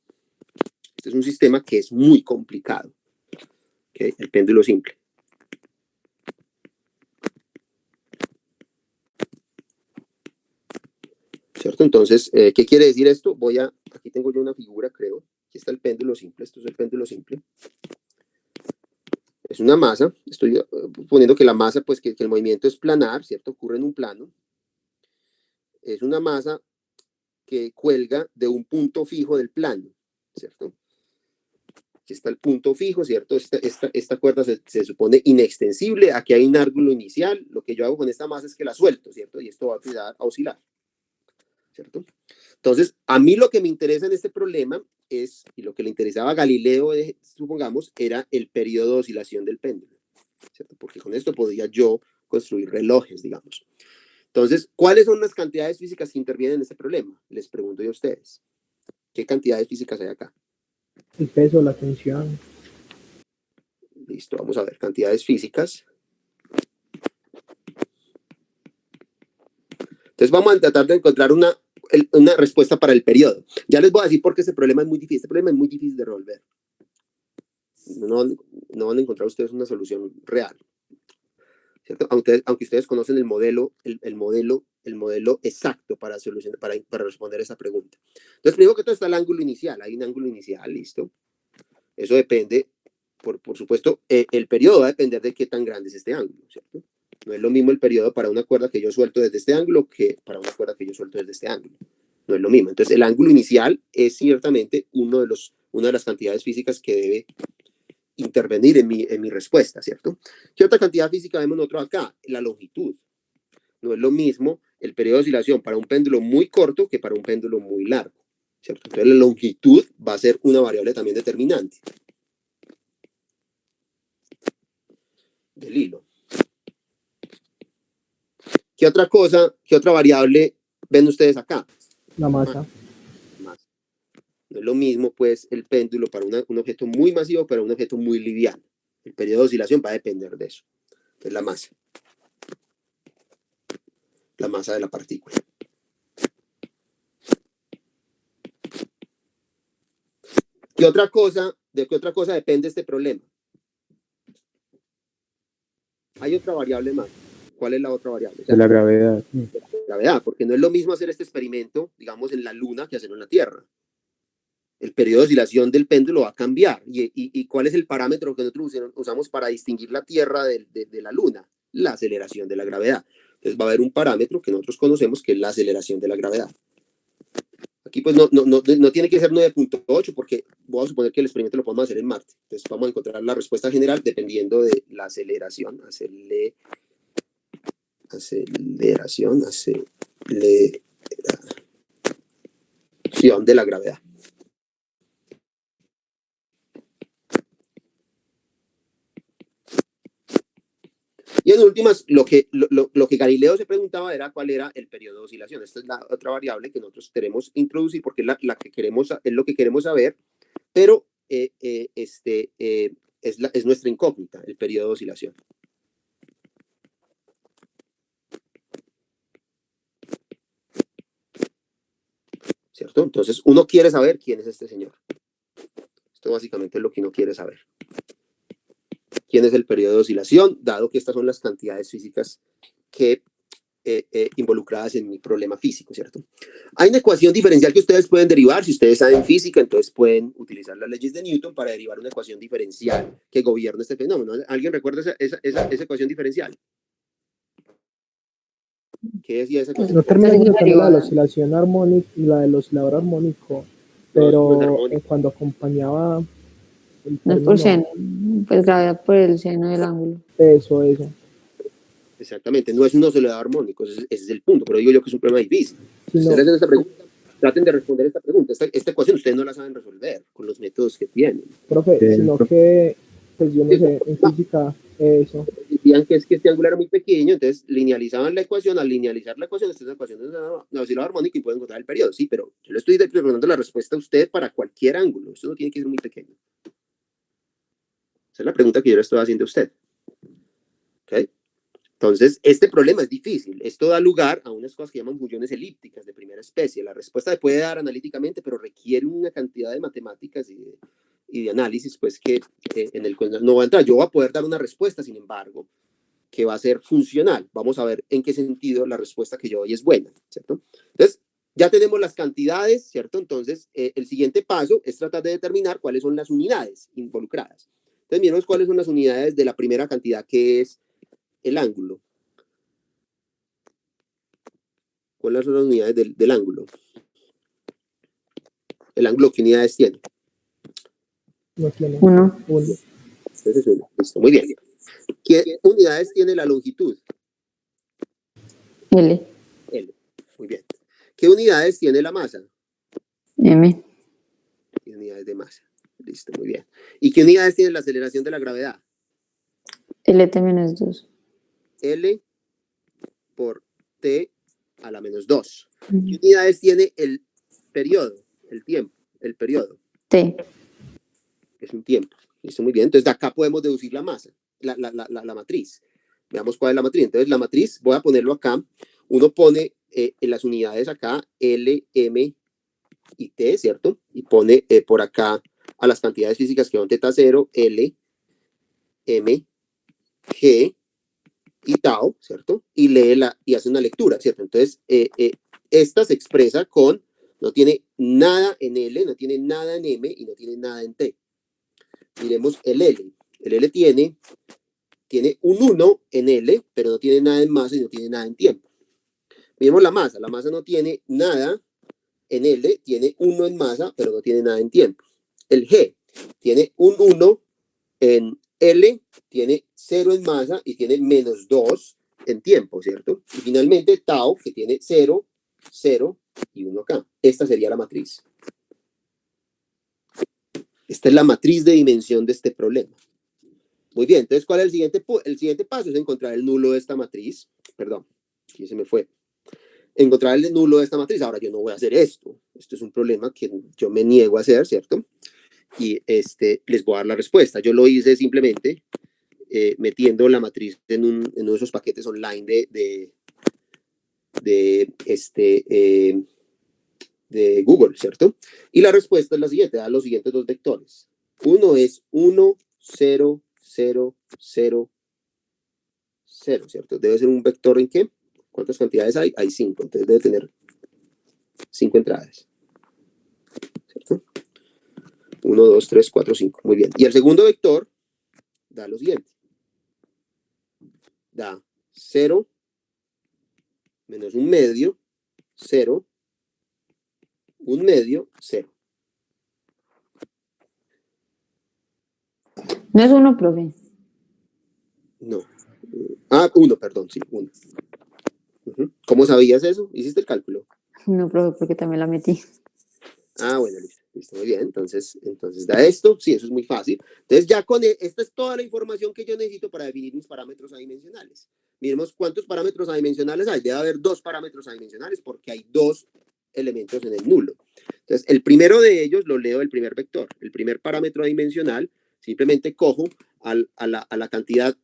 Este es un sistema que es muy complicado. ¿Okay? El péndulo simple. ¿Cierto? Entonces, ¿qué quiere decir esto? Aquí tengo yo una figura, creo. Aquí está el péndulo simple. Esto es el péndulo simple. Es una masa. Estoy poniendo que la masa, pues que el movimiento es planar, ¿cierto? Ocurre en un plano. Es una masa que cuelga de un punto fijo del plano, ¿cierto? Aquí está el punto fijo, ¿cierto? Esta cuerda se supone inextensible. Aquí hay un ángulo inicial. Lo que yo hago con esta masa es que la suelto, ¿cierto? Y esto va a empezar a oscilar, ¿cierto? Entonces, a mí lo que me interesa en este problema es, y lo que le interesaba a Galileo, supongamos, era el periodo de oscilación del péndulo, ¿cierto? Porque con esto podía yo construir relojes, digamos. Entonces, ¿cuáles son las cantidades físicas que intervienen en este problema? Les pregunto yo a ustedes. ¿Qué cantidades físicas hay acá?
El peso, la tensión.
Listo, vamos a ver. Cantidades físicas. Entonces, vamos a tratar de encontrar una respuesta para el periodo. Ya les voy a decir por qué este problema es muy difícil. Este problema es muy difícil de resolver. No van a encontrar ustedes una solución real, ¿cierto? Aunque ustedes conocen el modelo exacto para responder esa pregunta. Entonces, primero que todo está el ángulo inicial. Hay un ángulo inicial, listo. Eso depende, por supuesto, el periodo va a depender de qué tan grande es este ángulo, ¿cierto? No es lo mismo el periodo para una cuerda que yo suelto desde este ángulo que para una cuerda que yo suelto desde este ángulo. No es lo mismo. Entonces, el ángulo inicial es ciertamente una de las cantidades físicas que debe intervenir en mi respuesta, ¿cierto? ¿Qué otra cantidad física vemos nosotros acá? La longitud. No es lo mismo el periodo de oscilación para un péndulo muy corto que para un péndulo muy largo, ¿cierto? Entonces, la longitud va a ser una variable también determinante del hilo. ¿Qué otra variable ven ustedes acá?
La masa.
Masa. No es lo mismo, pues, el péndulo para un objeto muy masivo para un objeto muy liviano. El periodo de oscilación va a depender de eso. Es la masa. La masa de la partícula. ¿De qué otra cosa depende este problema? Hay otra variable más. ¿Cuál es la otra variable?
De la gravedad.
Gravedad, porque no es lo mismo hacer este experimento, digamos, en la Luna que hacerlo en la Tierra. El periodo de oscilación del péndulo va a cambiar. ¿Y cuál es el parámetro que nosotros usamos para distinguir la Tierra de la Luna? La aceleración de la gravedad. Entonces va a haber un parámetro que nosotros conocemos que es la aceleración de la gravedad. Aquí pues no tiene que ser 9.8 porque voy a suponer que el experimento lo podemos hacer en Marte. Entonces vamos a encontrar la respuesta general dependiendo de la aceleración de la gravedad. Y en últimas, lo que Galileo se preguntaba era cuál era el periodo de oscilación. Esta es la otra variable que nosotros queremos introducir porque es lo que queremos saber, pero es nuestra incógnita, el periodo de oscilación. ¿cierto? Entonces, uno quiere saber quién es este señor. Esto básicamente es lo que uno quiere saber. ¿Quién es el periodo de oscilación? Dado que estas son las cantidades físicas que involucradas en mi problema físico, ¿cierto? Hay una ecuación diferencial que ustedes pueden derivar. Si ustedes saben física, entonces pueden utilizar las leyes de Newton para derivar una ecuación diferencial que gobierne este fenómeno. ¿Alguien recuerda esa ecuación diferencial? ¿Qué decía esa ecuación?
No terminamos de tener la de la
derivada.
oscilación armónica y la del oscilador armónico,
No es
pero
armónico.
cuando acompañaba el
No es por
término,
seno, pues gravedad por el seno del ángulo.
eso.
Exactamente, no es un oscilador armónico, ese es el punto, pero digo yo que es un problema difícil. Si
Sino,
ustedes hacen esta pregunta, traten de responder esta pregunta. Esta ecuación ustedes no la saben resolver con los métodos que tienen.
profe, sino que, pues yo no sé, en física, eso.
Decían que es que este ángulo era muy pequeño, entonces linealizaban la ecuación. Al linealizar la ecuación, esta es la ecuación de la oscilador armónico y pueden encontrar el periodo. Sí, pero yo le estoy preguntando la respuesta a usted para cualquier ángulo. Esto no tiene que ser muy pequeño. Esa es la pregunta que yo le estoy haciendo a usted. ¿Ok? Entonces, este problema es difícil. Esto da lugar a unas cosas que llaman funciones elípticas de primera especie. La respuesta se puede dar analíticamente, pero requiere una cantidad de matemáticas y de análisis, pues que en el cual no va a entrar. Yo voy a poder dar una respuesta, sin embargo, que va a ser funcional. Vamos a ver en qué sentido la respuesta que yo doy es buena, ¿cierto? Entonces, ya tenemos las cantidades, ¿cierto? Entonces, el siguiente paso es tratar de determinar cuáles son las unidades involucradas. Entonces, miremos cuáles son las unidades de la primera cantidad, que es el ángulo. ¿Cuáles son las unidades del ángulo? ¿El ángulo qué unidades tiene?
No tiene.
Uno.
Ese es uno. Listo, muy bien. ¿Qué unidades tiene la longitud?
L.
L. Muy bien. ¿Qué unidades tiene la masa?
M.
¿Qué unidades de masa? Listo, muy bien. ¿Y qué unidades tiene la aceleración de la gravedad?
LT menos 2.
L por T a la menos 2. ¿Qué unidades tiene el periodo? El tiempo, el periodo.
T.
Es un tiempo. Listo, muy bien. Entonces, de acá podemos deducir la masa, la matriz. Veamos cuál es la matriz. Entonces, la matriz, voy a ponerlo acá. Uno pone en las unidades acá, L, M y T, ¿cierto? Y pone por acá a las cantidades físicas que son teta 0, L, M, G y tau, ¿cierto? Y lee y hace una lectura, ¿cierto? Entonces, esta se expresa con, no tiene nada en L, no tiene nada en M y no tiene nada en T. Miremos el L. El L tiene un 1 en L, pero no tiene nada en masa y no tiene nada en tiempo. Miremos la masa. La masa no tiene nada en L, tiene 1 en masa, pero no tiene nada en tiempo. El G tiene un 1 en L, tiene 0 en masa y tiene menos 2 en tiempo, ¿cierto? Y finalmente tau, que tiene 0, 0 y 1 acá. Esta sería la matriz. Esta es la matriz de dimensión de este problema. Muy bien, entonces, ¿cuál es el siguiente paso? Es encontrar el nulo de esta matriz. Perdón, aquí se me fue. Encontrar el nulo de esta matriz. Ahora, yo no voy a hacer esto. Esto es un problema que yo me niego a hacer, ¿cierto? Y les voy a dar la respuesta. Yo lo hice simplemente metiendo la matriz en uno de esos paquetes online de Google, ¿cierto? Y la respuesta es la siguiente, da los siguientes dos vectores. Uno es 1, 0, 0, 0, 0, ¿cierto? Debe ser un vector ¿en qué? ¿Cuántas cantidades hay? Hay 5, entonces debe tener 5 entradas, ¿cierto? 1, 2, 3, 4, 5, muy bien. Y el segundo vector da lo siguiente. Da 0 menos 1 medio, 0, 1 medio, 0.
No es 1, profe.
No. 1, perdón, sí, 1. ¿Cómo sabías eso? ¿Hiciste el cálculo?
No, profe, porque también la metí.
Bueno, listo, muy bien. Entonces da esto. Sí, eso es muy fácil. Entonces, ya esta es toda la información que yo necesito para definir mis parámetros adimensionales. Miremos cuántos parámetros adimensionales hay. Debe haber 2 parámetros adimensionales porque hay 2 elementos en el nulo. Entonces, el primero de ellos lo leo del primer vector. El primer parámetro adimensional, simplemente cojo a la cantidad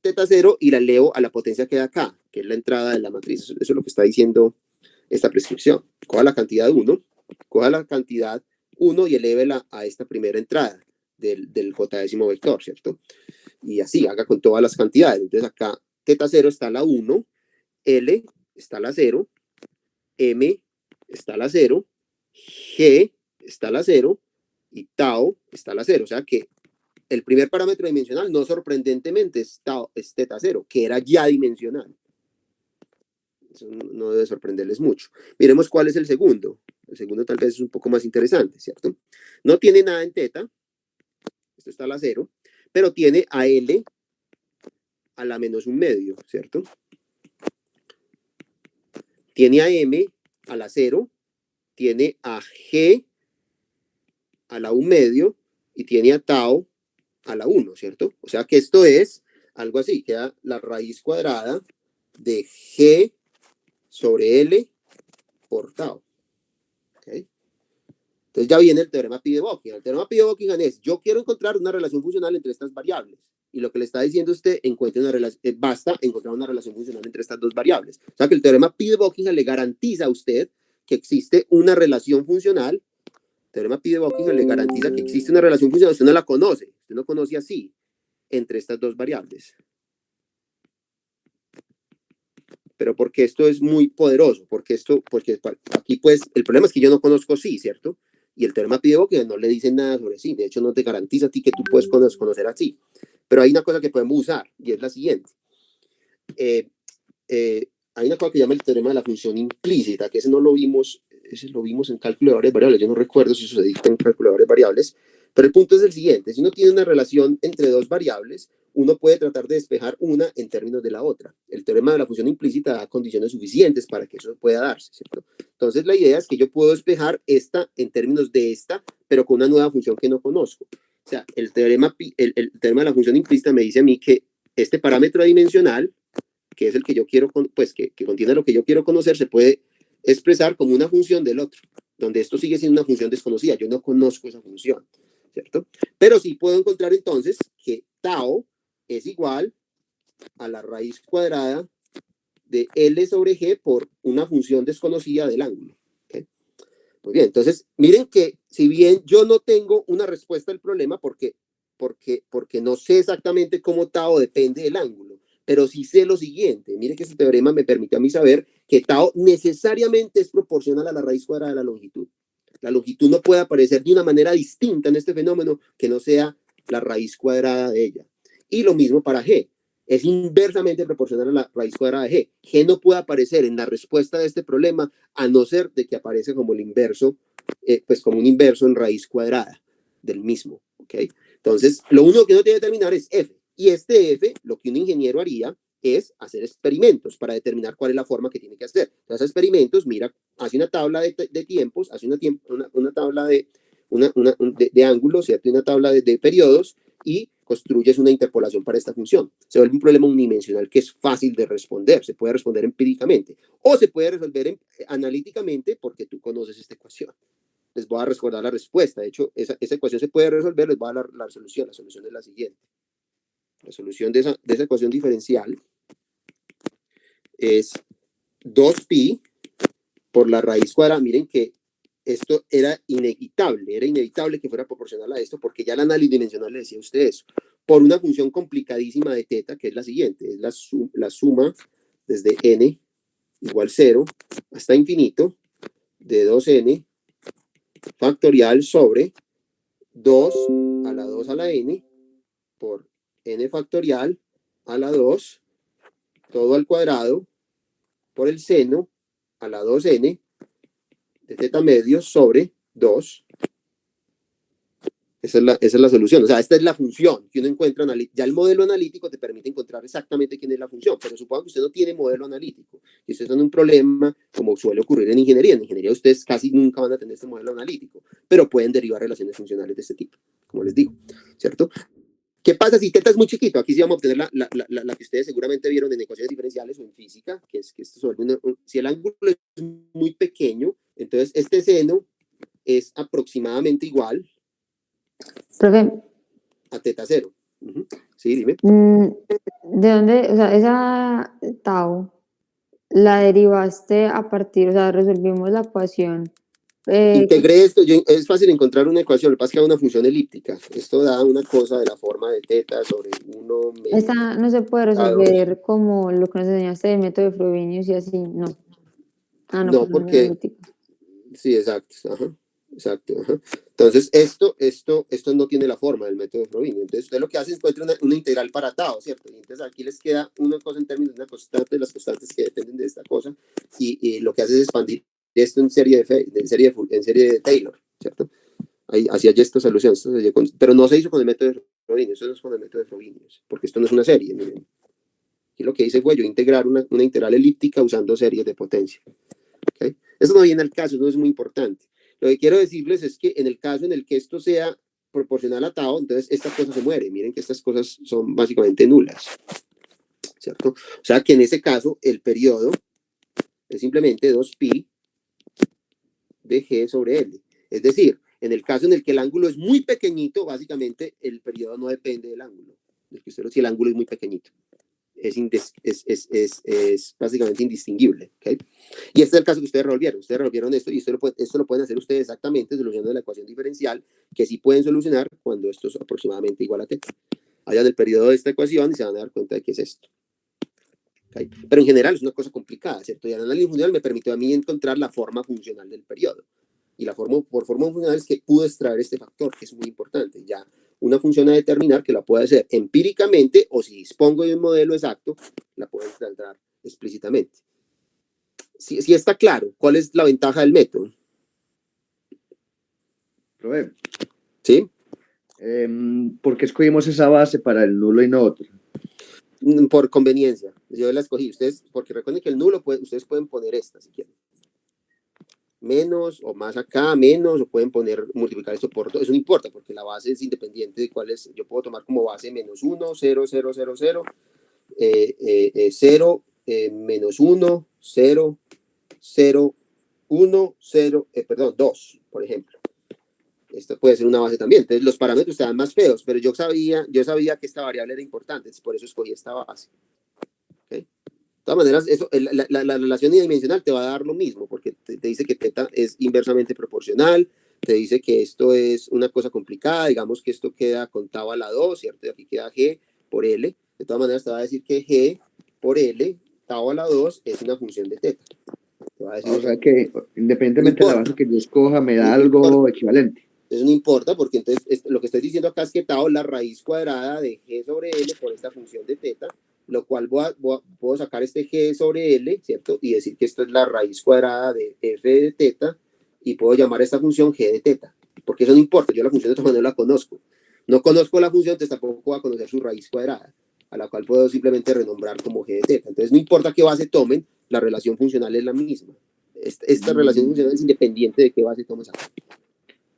teta 0 y la leo a la potencia que da acá, que es la entrada de la matriz. Eso es lo que está diciendo esta prescripción. Coja la cantidad 1 y elévela a esta primera entrada del j-décimo vector, ¿cierto? Y así, haga con todas las cantidades. Entonces acá, teta 0 está a la 1, L está a la 0, M está a la 0, G está a la 0 y tau está a la 0. O sea que el primer parámetro dimensional, no sorprendentemente, es teta 0, que era ya dimensional. Eso no debe sorprenderles mucho. Miremos cuál es el segundo. El segundo tal vez es un poco más interesante, ¿cierto? No tiene nada en teta. Esto está a la 0. Pero tiene a L a la menos 1/2, ¿cierto? Tiene a M a la 0. Tiene a G a la 1/2 y tiene a tau a la 1, ¿cierto? O sea que esto es algo así, queda la raíz cuadrada de G sobre L por tau. ¿Okay? Entonces ya viene el teorema Pi de Buckingham. El teorema Pi de Buckingham es, yo quiero encontrar una relación funcional entre estas variables. Y lo que le está diciendo usted, basta encontrar una relación funcional entre estas dos variables. O sea que el teorema Pi de Buckingham le garantiza a usted que existe una relación funcional. El teorema Pi de Buckingham le garantiza que existe una relación funcional. Usted no la conoce. Usted no conoce así entre estas dos variables. Pero porque esto es muy poderoso, porque aquí pues el problema es que yo no conozco sí, ¿cierto? Y el teorema Pi de Buckingham no le dice nada sobre sí, de hecho no te garantiza a ti que tú puedes conocer así. Pero hay una cosa que podemos usar y es la siguiente. Hay una cosa que llama el teorema de la función implícita, que ese lo vimos en cálculo de varias variables. Yo no recuerdo si eso se dicta en calculadores variables, pero el punto es el siguiente. Si uno tiene una relación entre dos variables, uno puede tratar de despejar una en términos de la otra. El teorema de la función implícita da condiciones suficientes para que eso pueda darse, ¿cierto? Entonces la idea es que yo puedo despejar esta en términos de esta, pero con una nueva función que no conozco. O sea, el teorema de la función implícita me dice a mí que este parámetro adimensional, que es el que yo quiero, pues que contiene lo que yo quiero conocer, se puede expresar como una función del otro, donde esto sigue siendo una función desconocida. Yo no conozco esa función, ¿cierto? Pero sí puedo encontrar entonces que tau es igual a la raíz cuadrada de L sobre G por una función desconocida del ángulo. ¿Okay? Muy bien, entonces miren que si bien yo no tengo una respuesta al problema porque no sé exactamente cómo tau depende del ángulo, pero sí sé lo siguiente. Mire que este teorema me permite a mí saber que tau necesariamente es proporcional a la raíz cuadrada de la longitud. La longitud no puede aparecer de una manera distinta en este fenómeno que no sea la raíz cuadrada de ella. Y lo mismo para G. Es inversamente proporcional a la raíz cuadrada de G. G no puede aparecer en la respuesta de este problema a no ser de que aparece como el inverso, pues como un inverso en raíz cuadrada del mismo. ¿Okay? Entonces, lo único que uno tiene que determinar es F. Y este F, lo que un ingeniero haría es hacer experimentos para determinar cuál es la forma que tiene que hacer. Entonces, experimentos, mira, hace una tabla de tiempos, hace una tabla de ángulos, ¿cierto? Y una tabla de periodos y construyes una interpolación para esta función. Se vuelve un problema unidimensional que es fácil de responder. Se puede responder empíricamente o se puede resolver analíticamente porque tú conoces esta ecuación. Les voy a recordar la respuesta. De hecho, esa ecuación se puede resolver. Les voy a dar la solución. La solución es la siguiente. La solución de esa ecuación diferencial es 2pi por la raíz cuadrada. Miren que esto era inevitable que fuera proporcional a esto, porque ya el análisis dimensional le decía a usted eso, por una función complicadísima de teta, que es la siguiente, es la suma desde n igual 0 hasta infinito de 2n factorial sobre 2 a la 2 a la n por n factorial a la 2, todo al cuadrado, por el seno a la 2n de teta medio sobre 2. Esa es la solución. O sea, esta es la función que uno encuentra. Ya el modelo analítico te permite encontrar exactamente quién es la función, pero supongo que usted no tiene modelo analítico. Y usted está en un problema, como suele ocurrir en ingeniería. En ingeniería ustedes casi nunca van a tener este modelo analítico, pero pueden derivar relaciones funcionales de este tipo, como les digo, ¿cierto? ¿Qué pasa si teta es muy chiquito? Aquí sí vamos a obtener la que ustedes seguramente vieron en ecuaciones diferenciales o en física, que es que esto se vuelve si el ángulo es muy pequeño, entonces este seno es aproximadamente igual
Profe,
a teta 0. Sí, dime.
¿de dónde? O sea, esa tau la derivaste a partir, o sea, resolvimos la ecuación.
Integré esto, es fácil encontrar una ecuación, lo que pasa es que hay una función elíptica. Esto da una cosa de la forma de teta sobre 1 menos.
Esta no se puede resolver como lo que nos enseñaste del método de Frobenius y así, no. Ah, no,
No,
pues no es
porque,
analítico.
sí, exacto, ajá, exacto, ajá. Entonces, esto no tiene la forma del método de Frobenius. Entonces, usted lo que hace es encuentra una integral para tau, ¿cierto? Y entonces aquí les queda una cosa en términos de una constante, las constantes que dependen de esta cosa, y lo que hace es expandir esto en serie de Taylor, ¿cierto? Ahí, hacia allí esta solución, pero no se hizo con el método de Frobenius, eso no es con el método de Frobenius, porque esto no es una serie, miren. Aquí lo que hice fue yo integrar una integral elíptica usando series de potencia. ¿Okay? Eso no viene al caso, no es muy importante. Lo que quiero decirles es que en el caso en el que esto sea proporcional a tau, entonces esta cosa se muere. Miren que estas cosas son básicamente nulas, ¿cierto? O sea que en ese caso el periodo es simplemente 2pi de g sobre L. Es decir, en el caso en el que el ángulo es muy pequeñito, básicamente el periodo no depende del ángulo. Si el ángulo es muy pequeñito. Es básicamente indistinguible. ¿Okay? Y este es el caso que ustedes resolvieron esto, y esto lo pueden hacer ustedes exactamente solucionando la ecuación diferencial, que sí pueden solucionar cuando esto es aproximadamente igual a teta. Hayan el periodo de esta ecuación y se van a dar cuenta de que es esto. ¿Okay? Pero en general es una cosa complicada, ¿cierto? Y el análisis funcional me permitió a mí encontrar la forma funcional del periodo. Y por forma funcional es que pude extraer este factor, que es muy importante. Ya una función a determinar que la puede hacer empíricamente, o si dispongo de un modelo exacto, la puedo encontrar explícitamente. Si está claro, ¿cuál es la ventaja del método?
Profe,
¿Sí?
¿por qué escogimos esa base para el nulo y no otro?
Por conveniencia. Yo la escogí. Ustedes, porque recuerden que el nulo, ustedes pueden poner esta si quieren. Menos o más acá, menos, o pueden multiplicar esto por 2, eso no importa, porque la base es independiente de cuál es. Yo puedo tomar como base menos 1, 0, 0, 0, 0, 0, menos 1, 0, 0, 1, 0, perdón, 2, por ejemplo. Esto puede ser una base también. Entonces los parámetros estaban más feos, pero yo sabía que esta variable era importante, por eso escogí esta base. ¿Okay? De todas maneras, la relación unidimensional te va a dar lo mismo, porque te dice que teta es inversamente proporcional, te dice que esto es una cosa complicada, digamos que esto queda con tau a la 2, ¿cierto? Y aquí queda g por L. De todas maneras, te va a decir que g por L, tau a la 2, es una función de teta. Te va a decir,
O sea que independientemente de la base que yo escoja, me da algo equivalente.
Entonces no importa, porque entonces lo que estoy diciendo acá es que tau la raíz cuadrada de g sobre L por esta función de teta, lo cual puedo sacar este g sobre L, ¿cierto? Y decir que esto es la raíz cuadrada de f de teta, y puedo llamar a esta función g de teta, porque eso no importa, yo la función de todas maneras la conozco. No conozco la función, entonces tampoco voy a conocer su raíz cuadrada, a la cual puedo simplemente renombrar como g de teta. Entonces no importa qué base tomen, la relación funcional es la misma. Esta relación funcional es independiente de qué base tomes acá.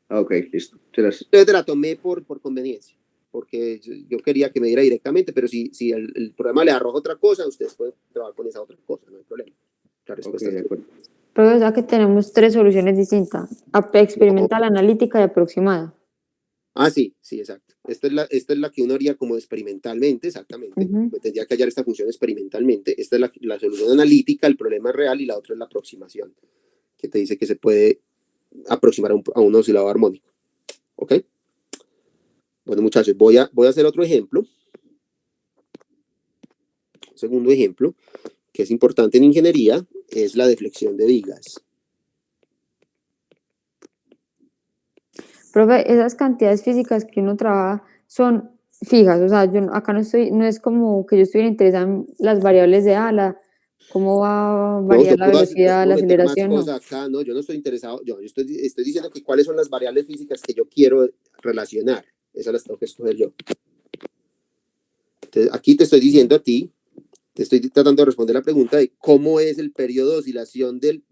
Ok, listo.
Entonces te la tomé por conveniencia, porque yo quería que me diera directamente, pero si el programa le arroja otra cosa, ustedes pueden trabajar con esa otra cosa, no hay problema. La respuesta
de acuerdo.
Pero o sea que tenemos 3 soluciones distintas, experimental, analítica y aproximada.
Ah, sí, exacto. Esta es la que uno haría como experimentalmente, exactamente. Tendría que hallar esta función experimentalmente. Esta es la solución analítica, el problema real, y la otra es la aproximación, que te dice que se puede aproximar a un oscilador armónico. ¿Ok? Bueno, muchachos, voy a hacer otro ejemplo. Segundo ejemplo, que es importante en ingeniería, es la deflexión de vigas.
Profe, esas cantidades físicas que uno trabaja son fijas, o sea, yo acá no es como que yo estuviera interesada en las variables de ala, cómo va a variar la velocidad, la aceleración, no.
Acá, no, yo no estoy interesado, yo estoy diciendo que cuáles son las variables físicas que yo quiero relacionar, esas las tengo que escoger yo. Entonces, aquí te estoy diciendo a ti, te estoy tratando de responder la pregunta de cómo es el periodo de oscilación del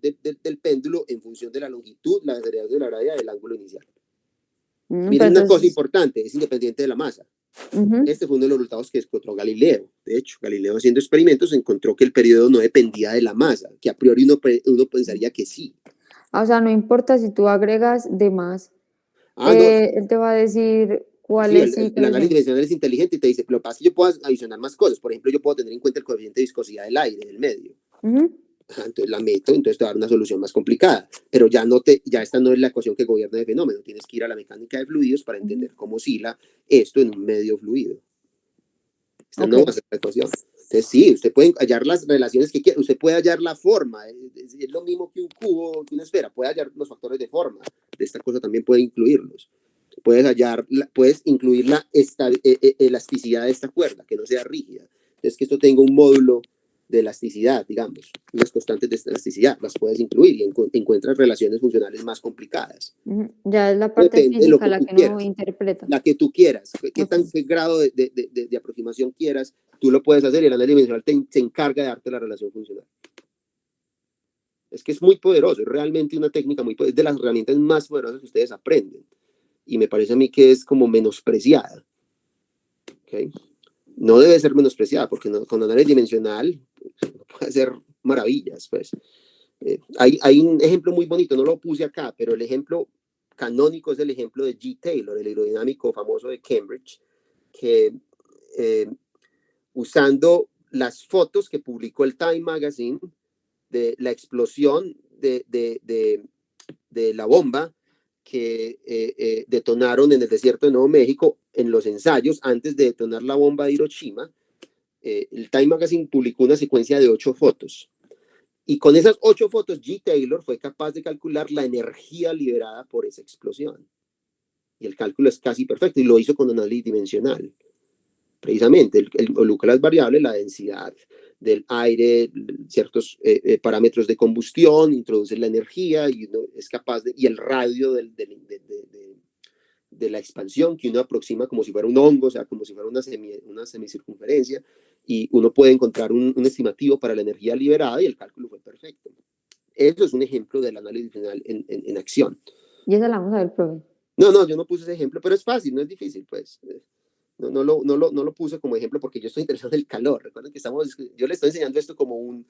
péndulo en función de la longitud, la aceleración de la gravedad y el ángulo inicial. Miren una cosa importante, es independiente de la masa. Este fue uno de los resultados que encontró Galileo. De hecho, Galileo haciendo experimentos encontró que el periodo no dependía de la masa, que a priori uno pensaría que sí.
O sea, no importa si tú agregas de más, él te va a decir cuál es.
El análisis dimensional es inteligente y te dice, lo que pasa es que yo puedo adicionar más cosas. Por ejemplo, yo puedo tener en cuenta el coeficiente de viscosidad del aire, del medio. Entonces la meto, entonces te va a dar una solución más complicada, pero ya esta no es la ecuación que gobierna el fenómeno, tienes que ir a la mecánica de fluidos para entender cómo oscila esto en un medio fluido. Esta no va a ser la ecuación. Entonces sí, usted puede hallar las relaciones que quiera, usted puede hallar la forma, es lo mismo que un cubo, que una esfera, puede hallar los factores de forma, de esta cosa también puede incluirlos. Puedes incluir la elasticidad de esta cuerda, que no sea rígida. Entonces que esto tenga un módulo de elasticidad, digamos, unas constantes de elasticidad, las puedes incluir y encuentras relaciones funcionales más complicadas.
Ya es la parte
Depende de lo
física
que
la
tú
que uno
quieras,
interpreta.
la que tú quieras, qué grado de aproximación quieras, tú lo puedes hacer y el análisis dimensional se encarga de darte la relación funcional. Es que es muy poderoso, es realmente una técnica muy poderosa, es de las herramientas más poderosas que ustedes aprenden. Y me parece a mí que es como menospreciada. ¿Okay? No debe ser menospreciada, porque con análisis dimensional puede hacer maravillas. Pues. Hay un ejemplo muy bonito, no lo puse acá, pero el ejemplo canónico es el ejemplo de G. Taylor, el aerodinámico famoso de Cambridge, que usando las fotos que publicó el Time Magazine de la explosión de la bomba que detonaron en el desierto de Nuevo México en los ensayos antes de detonar la bomba de Hiroshima, el Time Magazine publicó una secuencia de 8 fotos. Y con esas 8 fotos, G. Taylor fue capaz de calcular la energía liberada por esa explosión. Y el cálculo es casi perfecto, y lo hizo con análisis dimensional. Precisamente, él involucra las variables, la densidad del aire, ciertos parámetros de combustión, introduce la energía y uno es capaz y el radio de la expansión que uno aproxima como si fuera un hongo, o sea, como si fuera una semicircunferencia, y uno puede encontrar un estimativo para la energía liberada y el cálculo fue perfecto. Eso es un ejemplo del análisis final en acción.
Y esa la vamos a ver, profe.
No, yo no puse ese ejemplo, pero es fácil, no es difícil, pues. No lo puse como ejemplo porque yo estoy interesado en el calor. Recuerden que yo le estoy enseñando esto como un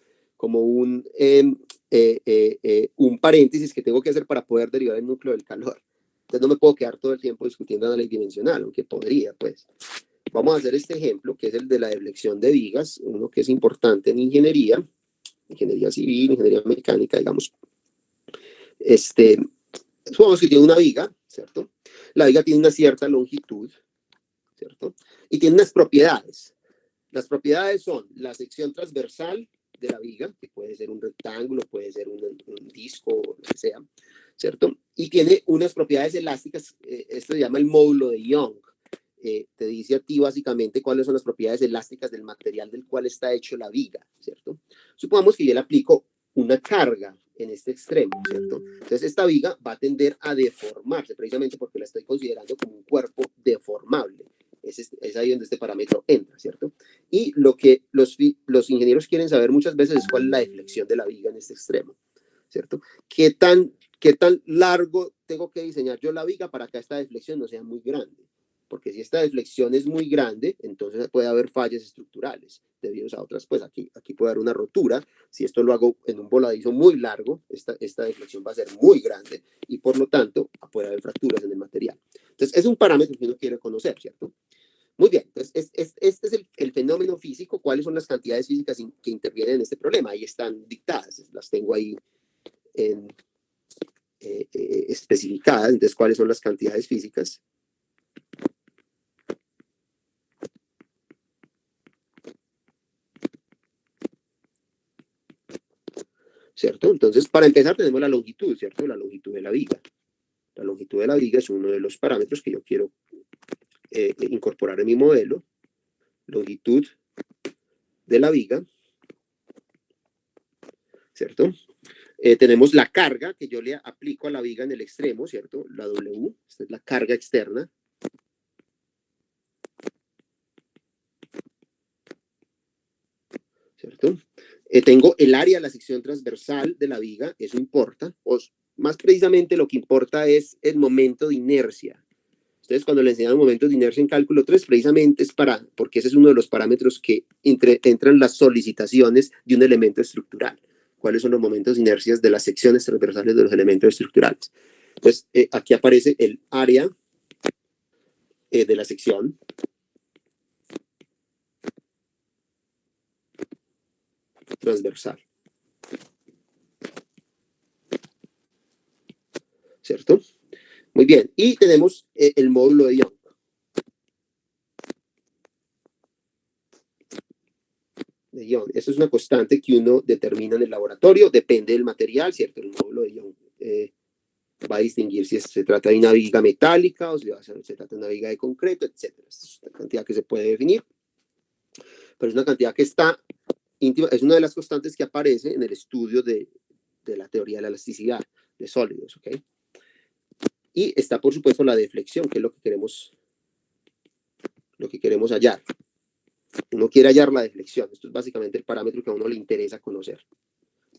paréntesis que tengo que hacer para poder derivar el núcleo del calor. Entonces no me puedo quedar todo el tiempo discutiendo análisis dimensional, aunque podría, pues. Vamos a hacer este ejemplo, que es el de la deflexión de vigas, uno que es importante en ingeniería civil, ingeniería mecánica, digamos. Supongamos que tiene una viga, ¿cierto? La viga tiene una cierta longitud, ¿cierto? Y tiene unas propiedades. Las propiedades son la sección transversal de la viga, que puede ser un rectángulo, puede ser un disco, lo que sea, ¿cierto? Y tiene unas propiedades elásticas, esto se llama el módulo de Young. Te dice a ti básicamente cuáles son las propiedades elásticas del material del cual está hecho la viga, ¿cierto? Supongamos que yo le aplico una carga en este extremo, ¿cierto? Entonces esta viga va a tender a deformarse, precisamente porque la estoy considerando como un cuerpo deformable. Es ahí donde este parámetro entra, ¿cierto? Y lo que los ingenieros quieren saber muchas veces es cuál es la deflexión de la viga en este extremo, ¿cierto? ¿Qué tan largo tengo que diseñar yo la viga para que esta deflexión no sea muy grande? Porque si esta deflexión es muy grande, entonces puede haber fallas estructurales debido a otras, pues aquí puede haber una rotura. Si esto lo hago en un voladizo muy largo, esta deflexión va a ser muy grande y por lo tanto puede haber fracturas en el material. Entonces es un parámetro que uno quiere conocer, ¿cierto? Muy bien, entonces este es el fenómeno físico. ¿Cuáles son las cantidades físicas que intervienen en este problema? Ahí están dictadas, las tengo ahí especificadas. Entonces, ¿cuáles son las cantidades físicas? ¿Cierto? Entonces, para empezar, tenemos la longitud, ¿cierto? La longitud de la viga. La longitud de la viga es uno de los parámetros que yo quiero incorporar en mi modelo. Longitud de la viga, ¿cierto? Tenemos la carga que yo le aplico a la viga en el extremo, ¿cierto? La W, esta es la carga externa. ¿Cierto? Tengo el área de la sección transversal de la viga, eso importa, o más precisamente lo que importa es el momento de inercia. Ustedes cuando le enseñan momentos de inercia en cálculo 3, precisamente es porque ese es uno de los parámetros que entran las solicitaciones de un elemento estructural. ¿Cuáles son los momentos de inercia de las secciones transversales de los elementos estructurales? Entonces, aquí aparece el área de la sección. Transversal. ¿cierto? Muy bien, y tenemos el módulo de Young. Esto es una constante que uno determina en el laboratorio, depende del material, ¿cierto? El módulo de Young va a distinguir si se trata de una viga metálica o si se trata de una viga de concreto, etc. Es una cantidad que se puede definir, pero es una cantidad que está íntima, es una de las constantes que aparece en el estudio de la teoría de la elasticidad de sólidos, ¿ok? Y está, por supuesto, la deflexión, que es lo que queremos hallar. Uno quiere hallar la deflexión. Esto es básicamente el parámetro que a uno le interesa conocer,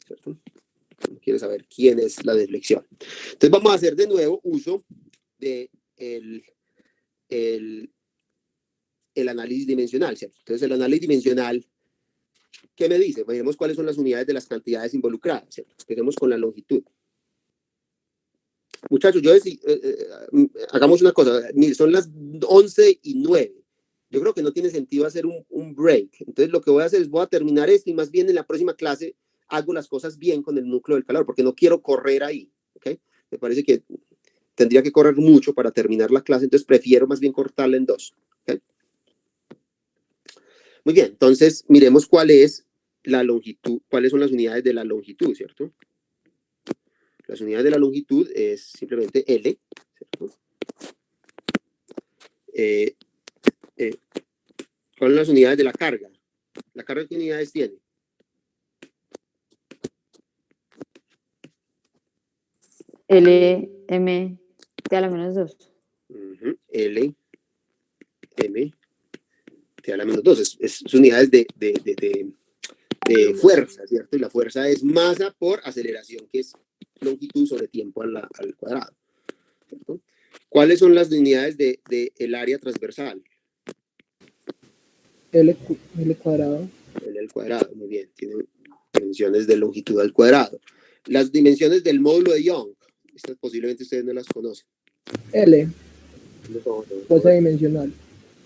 ¿cierto? Uno quiere saber quién es la deflexión. Entonces vamos a hacer de nuevo uso de el análisis dimensional, ¿cierto? Entonces el análisis dimensional, ¿qué me dice? Veremos cuáles son las unidades de las cantidades involucradas, ¿cierto? Empecemos con la longitud. Muchachos, hagamos una cosa. Mire, son las 11:09. Yo creo que no tiene sentido hacer un break. Entonces lo que voy a hacer es voy a terminar esto y más bien en la próxima clase hago las cosas bien con el núcleo del calor, porque no quiero correr ahí, ¿ok? Me parece que tendría que correr mucho para terminar la clase, entonces prefiero más bien cortarla en 2, ¿ok? Muy bien, entonces miremos cuál es la longitud, cuáles son las unidades de la longitud, ¿cierto? Las unidades de la longitud es simplemente L, ¿cierto? ¿Cuáles son las unidades de la carga? ¿La carga qué unidades tiene?
L, M, T a la menos 2.
L, M, T a la menos 2. Es unidades de fuerza, ¿cierto? Y la fuerza es masa por aceleración, que es longitud sobre tiempo al cuadrado, ¿cierto? ¿Cuáles son las unidades del área transversal?
L cuadrado.
L al cuadrado, muy bien. Tiene dimensiones de longitud al cuadrado. Las dimensiones del módulo de Young, estas posiblemente ustedes no las conocen.
L, fuerza dimensional.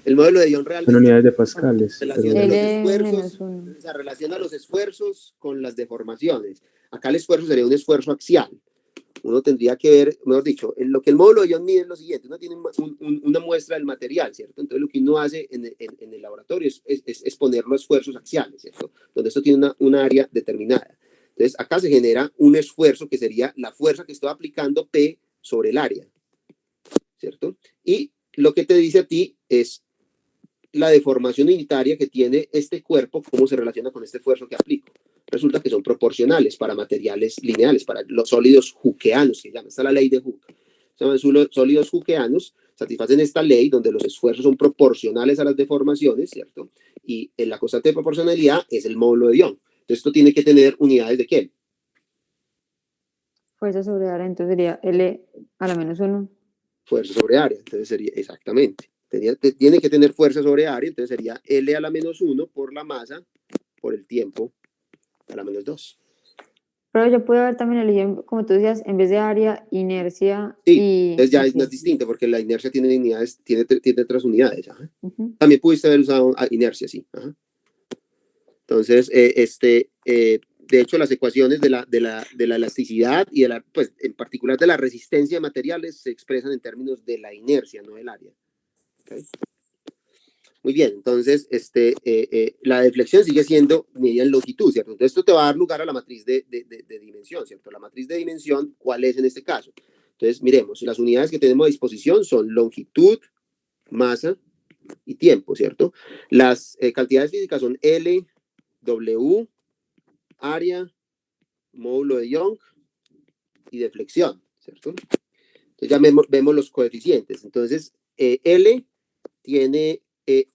El módulo de Young
Son
realmente
unidades de pascales.
relaciona
pero-
los
L
esfuerzos,
menos 1.
se relaciona los esfuerzos con las deformaciones. Acá el esfuerzo sería un esfuerzo axial. Uno tendría que ver, mejor dicho, lo que el módulo de Young mide es lo siguiente: uno tiene una muestra del material, ¿cierto? Entonces lo que uno hace en el laboratorio es poner los esfuerzos axiales, ¿cierto? Donde esto tiene una área determinada. Entonces acá se genera un esfuerzo que sería la fuerza que estoy aplicando P sobre el área, ¿cierto? Y lo que te dice a ti es la deformación unitaria que tiene este cuerpo, cómo se relaciona con este esfuerzo que aplico. Resulta que son proporcionales para materiales lineales, para los sólidos hookeanos, que llama, está la ley de Hooke. Sólidos hookeanos satisfacen esta ley donde los esfuerzos son proporcionales a las deformaciones, ¿cierto? Y en la constante de proporcionalidad es el módulo de Young. Entonces esto tiene que tener unidades de ¿qué?
Fuerza sobre área, entonces sería L a la menos 1.
Fuerza sobre área, entonces sería exactamente. Tiene que tener fuerza sobre área, entonces sería L a la menos 1 por la masa por el tiempo a la menos 2.
Pero yo puedo ver también el ejemplo, como tú decías, en vez de área, inercia
Sí,
y...
entonces ya es
ok.
más distinto porque la inercia tiene unidades, tiene otras unidades. Ajá.
Ujú.
También pudiste haber usado inercia, sí. Ajá. Entonces, de hecho, las ecuaciones de la elasticidad y pues, en particular de la resistencia de materiales se expresan en términos de la inercia, no del área. ¿Okay? Muy bien, entonces la deflexión sigue siendo medida en longitud, ¿cierto? Entonces esto te va a dar lugar a la matriz de dimensión, ¿cierto? La matriz de dimensión, ¿cuál es en este caso? Entonces, miremos, las unidades que tenemos a disposición son longitud, masa y tiempo, ¿cierto? Las cantidades físicas son L, W, área, módulo de Young y deflexión, ¿cierto? Entonces ya vemos los coeficientes. Entonces, L tiene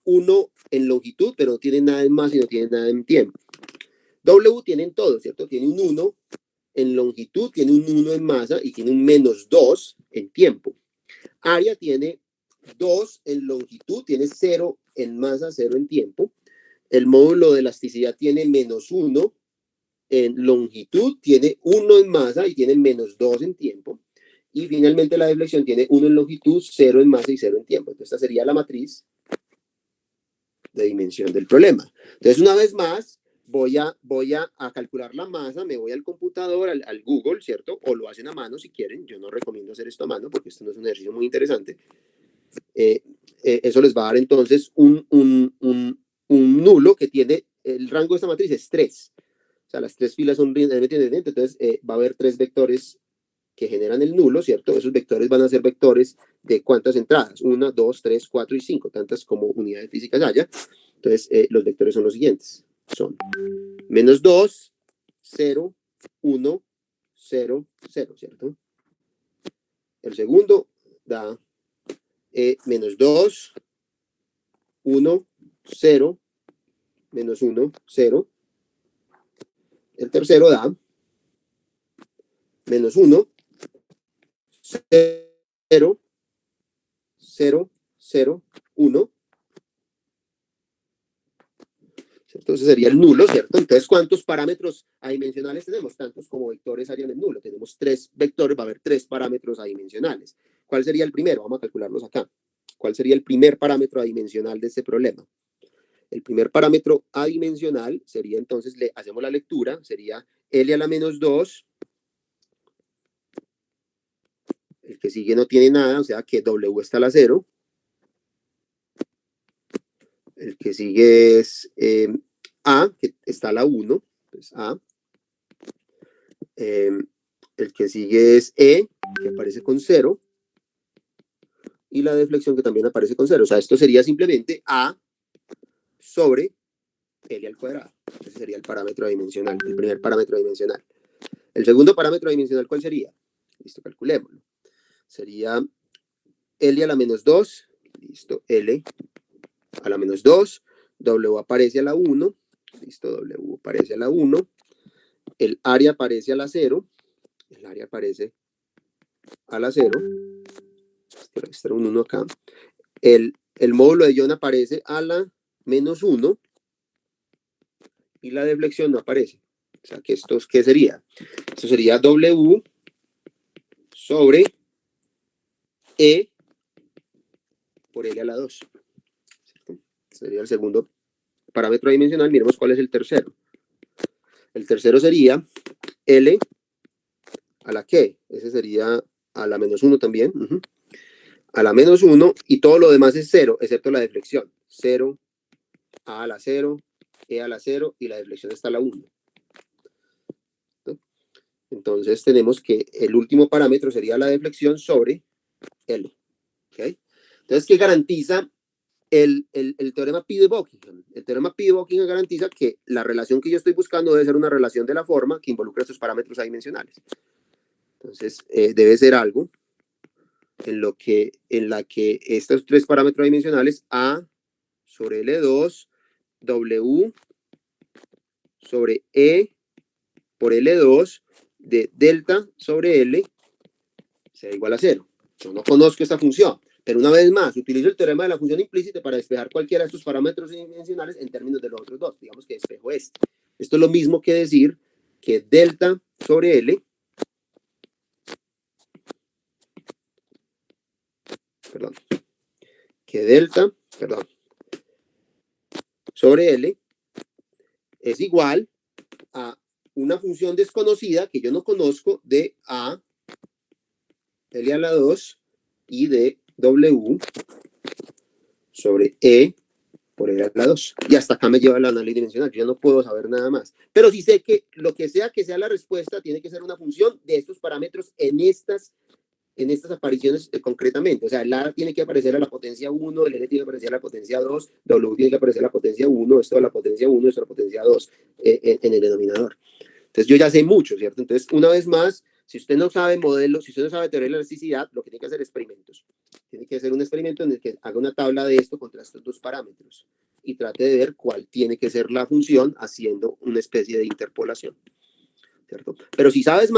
1 en longitud, pero no tiene nada en masa y no tiene nada en tiempo. W tiene en todo, ¿cierto? Tiene un 1 en longitud, tiene un 1 en masa y tiene un menos 2 en tiempo. Área tiene 2 en longitud, tiene 0 en masa, 0 en tiempo. El módulo de elasticidad tiene menos 1 en longitud, tiene 1 en masa y tiene menos 2 en tiempo. Y finalmente la deflexión tiene 1 en longitud, 0 en masa y 0 en tiempo. Entonces esta sería la matriz de dimensión del problema. Entonces, una vez más, voy a calcular la masa, me voy al computador, al Google, ¿cierto? O lo hacen a mano si quieren. Yo no recomiendo hacer esto a mano porque esto no es un ejercicio muy interesante. Eso les va a dar entonces un nulo que tiene, el rango de esta matriz es 3. O sea, las 3 filas son independientes, entonces va a haber 3 vectores que generan el nulo, ¿cierto? Esos vectores van a ser vectores de cuántas entradas, 1, 2, 3, 4 y 5, tantas como unidades físicas haya. Entonces, los vectores son los siguientes. Son -2, 0, 1, 0, 0, ¿cierto? El segundo da -2, 1, 0, -1, 0. El tercero da -1, 0, 0, 0, 1. ¿Cierto? Ese sería el nulo, ¿cierto? Entonces, ¿cuántos parámetros adimensionales tenemos? Tantos como vectores harían el nulo. Tenemos 3 vectores, va a haber 3 parámetros adimensionales. ¿Cuál sería el primero? Vamos a calcularlos acá. ¿Cuál sería el primer parámetro adimensional de este problema? El primer parámetro adimensional sería, entonces, le hacemos la lectura, sería L a la -2. El que sigue no tiene nada, o sea que W está a la 0. El que sigue es A, que está a la 1. Pues A. El que sigue es E, que aparece con 0. Y la deflexión que también aparece con 0. O sea, esto sería simplemente A sobre L al cuadrado. Ese sería el parámetro adimensional, el primer parámetro adimensional. El segundo parámetro adimensional, ¿cuál sería? Listo, calculémoslo. Sería L a la -2. Listo, L a la -2. W aparece a la 1. Listo, W aparece a la 1. El área aparece a la 0. El área aparece a la 0. Quiero extraer un 1 acá. El módulo de ion aparece a la -1. Y la deflexión no aparece. O sea, que esto, ¿qué sería? Esto sería W sobre E por L a la 2. ¿Cierto? Sería el segundo parámetro adimensional. Miremos cuál es el tercero. El tercero sería L a la ¿qué? Ese sería a la -1 también. A la -1 y todo lo demás es 0, excepto la deflexión. 0, A a la 0, E a la 0 y la deflexión está a la 1. ¿No? Entonces tenemos que el último parámetro sería la deflexión sobre L. ¿Okay? Entonces, ¿qué garantiza el teorema Pi de Buckingham? El teorema Pi de Buckingham garantiza que la relación que yo estoy buscando debe ser una relación de la forma que involucra estos parámetros adimensionales. Entonces, debe ser algo en la que estos 3 parámetros adimensionales, A sobre L2, W sobre E por L2 de delta sobre L sea igual a 0. Yo no conozco esta función, pero una vez más, utilizo el teorema de la función implícita para despejar cualquiera de estos parámetros dimensionales en términos de los otros dos. Digamos que despejo este. Esto es lo mismo que decir que delta sobre L, sobre L es igual a una función desconocida que yo no conozco de A, L a la 2 y de W sobre E por L a la 2. Y hasta acá me lleva el análisis dimensional. Yo ya no puedo saber nada más. Pero sí sé que lo que sea la respuesta tiene que ser una función de estos parámetros en estas apariciones concretamente. O sea, el A tiene que aparecer a la potencia 1, el L tiene que aparecer a la potencia 2, W tiene que aparecer a la potencia 1, esto a la potencia 1, esto a la potencia 2 en el denominador. Entonces yo ya sé mucho, ¿cierto? Entonces, una vez más, si usted no sabe modelos, si usted no sabe teoría de la elasticidad, lo que tiene que hacer es experimentos. Tiene que hacer un experimento en el que haga una tabla de esto contra estos dos parámetros y trate de ver cuál tiene que ser la función haciendo una especie de interpolación, ¿cierto? Pero si sabes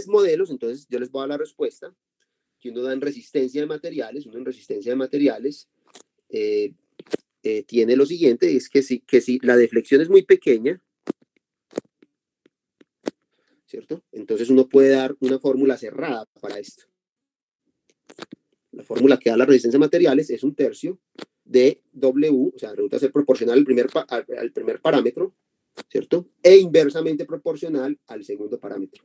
modelos, entonces yo les voy a dar la respuesta que uno da en resistencia de materiales. Uno en resistencia de materiales tiene lo siguiente, es que si la deflexión es muy pequeña, ¿cierto? Entonces uno puede dar una fórmula cerrada para esto. La fórmula que da la resistencia de materiales es 1/3 de W, o sea, resulta ser proporcional al primer parámetro, ¿cierto? E inversamente proporcional al segundo parámetro.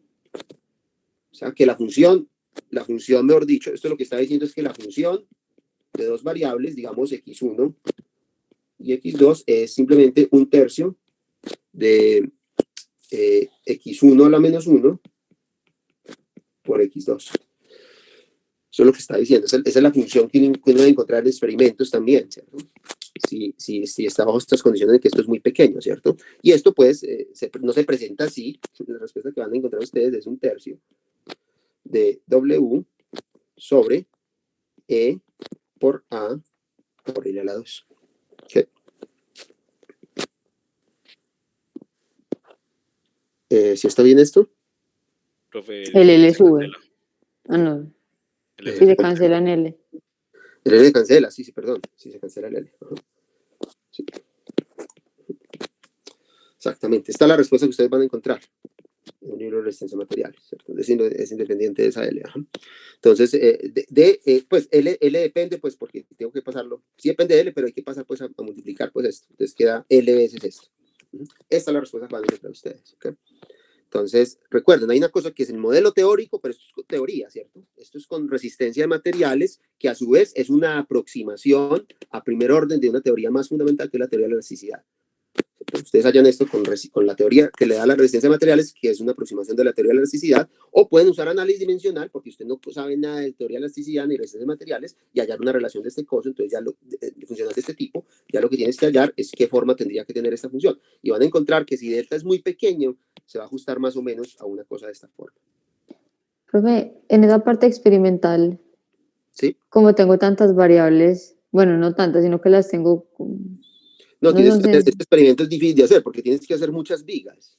O sea, que la función, mejor dicho, esto lo que está diciendo es que la función de dos variables, digamos x1 y x2, es simplemente un tercio de x1 a la menos 1 por x2. Eso es lo que está diciendo. Esa es la función que uno va a encontrar en experimentos también, ¿cierto? Si está bajo estas condiciones de que esto es muy pequeño, ¿cierto? Y esto, pues, no se presenta así. La respuesta que van a encontrar ustedes es un tercio de W sobre E por A por L a la 2. ¿Okay? ¿Sí está bien esto?
Profe,
El L
se
sube.
cancela.
Ah, no.
El L
Sí, se
se
cancela en L.
El L cancela, sí, perdón. Sí, se cancela el L. Ajá. Sí. Exactamente. Esta es la respuesta que ustedes van a encontrar en un libro de resistencia a materiales, ¿cierto? Es independiente de esa L. Ajá. Entonces, pues L depende, pues, porque tengo que pasarlo. Sí depende de L, pero hay que pasar, pues, a multiplicar, pues, esto. Entonces queda L veces esto. Esta es la respuesta que van a encontrar ustedes, ¿ok? Entonces, recuerden, hay una cosa que es el modelo teórico, pero esto es con teoría, ¿cierto? Esto es con resistencia de materiales, que a su vez es una aproximación a primer orden de una teoría más fundamental que es la teoría de la elasticidad. Ustedes hallan esto con la teoría que le da la resistencia de materiales, que es una aproximación de la teoría de la elasticidad, o pueden usar análisis dimensional, porque usted no sabe nada de teoría de elasticidad ni resistencia de materiales, y hallar una relación de este coso. Entonces ya funcional de este tipo, ya lo que tienes que hallar es qué forma tendría que tener esta función. Y van a encontrar que si delta es muy pequeño, se va a ajustar más o menos a una cosa de esta forma.
Profe, en esa parte experimental,
¿Sí?
como tengo tantas variables, bueno, no tantas, sino que las tengo,
No,
no
tienes
son
que hacer, este experimento es difícil de hacer porque tienes que hacer muchas vigas.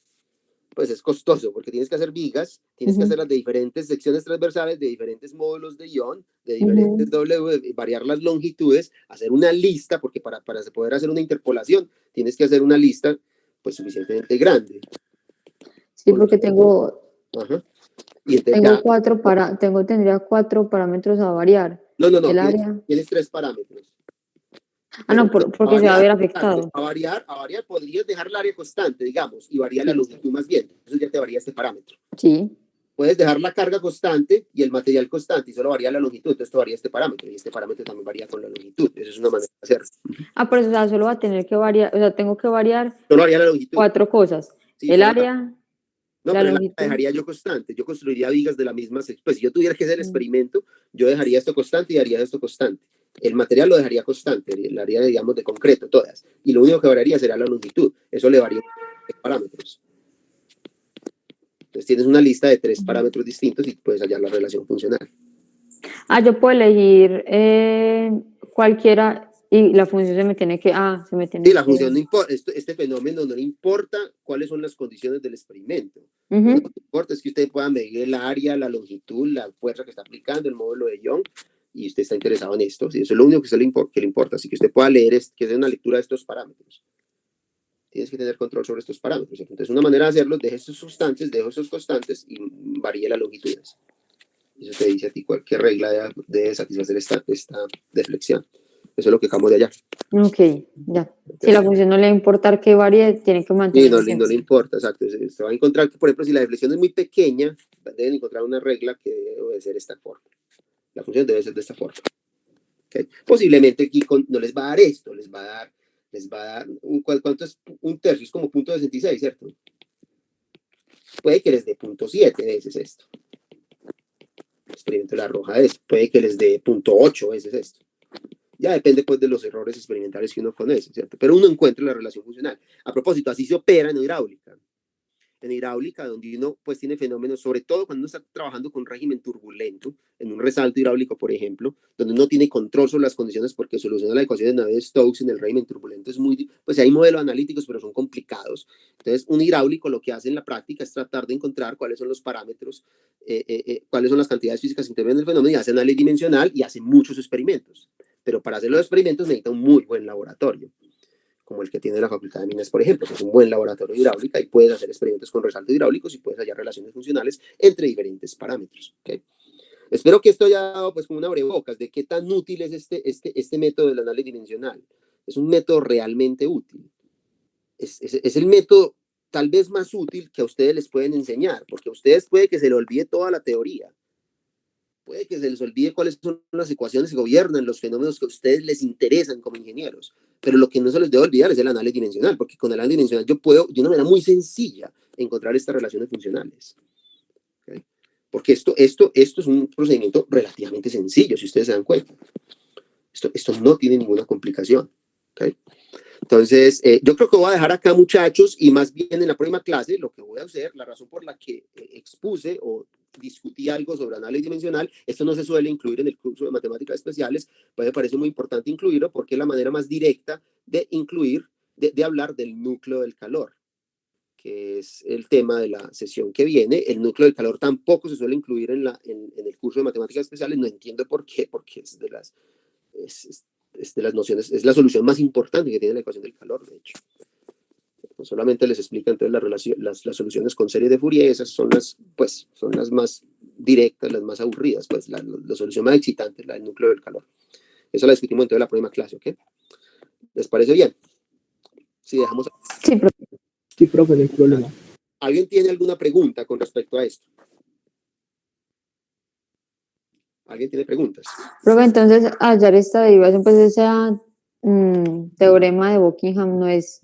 Pues es costoso porque tienes que hacer vigas, tienes que hacerlas de diferentes secciones transversales, de diferentes módulos de ion, de diferentes W, variar las longitudes, hacer una lista, porque para poder hacer una interpolación tienes que hacer una lista pues suficientemente grande.
Sí, porque tengo,
Ajá. Y entonces
tendría 4 parámetros a variar.
No,
El área.
tienes 3 parámetros.
No, porque se va a ver
Claro,
afectado.
a variar podrías dejar el área constante, digamos, y varía la longitud más bien. Eso ya te varía este parámetro.
Sí.
Puedes dejar la carga constante y el material constante y solo varía la longitud, entonces esto varía este parámetro y este parámetro también varía con la longitud. Esa es una manera de hacerlo.
Pero eso, o sea, solo va a tener que variar, o sea, tengo que variar
Solo varía la longitud.
4 cosas.
Sí,
El área,
no,
la
pero la
longitud.
dejaría yo constante. Yo construiría vigas de la misma sección. Pues si yo tuviera que hacer el experimento, yo dejaría esto constante y haría esto constante. El material lo dejaría constante, el área, digamos, de concreto, todas. Y lo único que variaría sería la longitud. Eso le varía parámetros. Entonces tienes una lista de 3 parámetros distintos y puedes hallar la relación funcional.
Yo puedo elegir cualquiera y la función se me tiene que.
Sí, la función no importa, este fenómeno no le importa cuáles son las condiciones del experimento. Lo que importa es que usted pueda medir el área, la longitud, la fuerza que está aplicando, el módulo de Young, y usted está interesado en esto. ¿Sí? Eso es lo único que le importa. Así que usted pueda leer, que sea una lectura de estos parámetros. Tienes que tener control sobre estos parámetros. Entonces, una manera de hacerlo, deje estos constantes y varíe las longitudes. Eso te dice a ti cualquier regla debe satisfacer esta deflexión. Eso es lo que acabamos de hallar.
Ok, ya. Si la función no le importa que varíe, tiene que mantener.
Sí, no le importa, exacto. Se va a encontrar que, por ejemplo, si la deflexión es muy pequeña, deben encontrar una regla que debe ser esta forma. La función debe ser de esta forma. ¿Okay? Posiblemente aquí no les va a dar esto, les va a dar ¿cuánto es un tercio? Es como 0.66, ¿cierto? Puede que les dé 0.7 veces esto. Experimento la roja es. Puede que les dé 0.8 veces esto. Ya depende pues de los errores experimentales que uno conoce, ¿cierto? Pero uno encuentra la relación funcional. A propósito, así se opera en hidráulica. En hidráulica, donde uno pues tiene fenómenos, sobre todo cuando uno está trabajando con régimen turbulento, en un resalto hidráulico, por ejemplo, donde uno tiene control sobre las condiciones porque soluciona la ecuación de Navier-Stokes en el régimen turbulento es muy, pues hay modelos analíticos, pero son complicados. Entonces, un hidráulico lo que hace en la práctica es tratar de encontrar cuáles son los parámetros, cuáles son las cantidades físicas que intervienen en el fenómeno y hace análisis dimensional y hace muchos experimentos. Pero para hacer los experimentos necesita un muy buen laboratorio, como el que tiene la Facultad de Minas, por ejemplo, que es un buen laboratorio de hidráulica y puedes hacer experimentos con resaltos hidráulicos y puedes hallar relaciones funcionales entre diferentes parámetros. ¿Okay? Espero que esto haya dado pues como una abrebocas de qué tan útil es este método del análisis dimensional. Es un método realmente útil. Es el método tal vez más útil que a ustedes les pueden enseñar, porque a ustedes puede que se les olvide toda la teoría, puede que se les olvide cuáles son las ecuaciones que gobiernan los fenómenos que a ustedes les interesan como ingenieros, pero lo que no se les debe olvidar es el análisis dimensional, porque con el análisis dimensional yo puedo, de una manera muy sencilla, encontrar estas relaciones funcionales. ¿Okay? Porque esto es un procedimiento relativamente sencillo, si ustedes se dan cuenta. Esto no tiene ninguna complicación. ¿Okay? Entonces, yo creo que voy a dejar acá, muchachos, y más bien en la próxima clase lo que voy a hacer, la razón por la que expuse o discutí algo sobre análisis dimensional, esto no se suele incluir en el curso de matemáticas especiales, pues me parece muy importante incluirlo porque es la manera más directa de incluir, de hablar del núcleo del calor, que es el tema de la sesión que viene. El núcleo del calor tampoco se suele incluir en el curso de matemáticas especiales, no entiendo por qué, porque es de las nociones, es la solución más importante que tiene la ecuación del calor, de hecho. No solamente les explica entonces las soluciones con serie de Fourier, esas son las más directas, las más aburridas, pues la solución más excitante es la del núcleo del calor. Eso la discutimos entonces en la próxima clase, ¿ok? ¿Les parece bien? Si dejamos...
Sí, profe.
Sí, profe, no hay problema.
¿Alguien tiene alguna pregunta con respecto a esto? ¿Alguien tiene preguntas?
Profe, entonces hallar esta derivación, pues ese teorema de Buckingham no es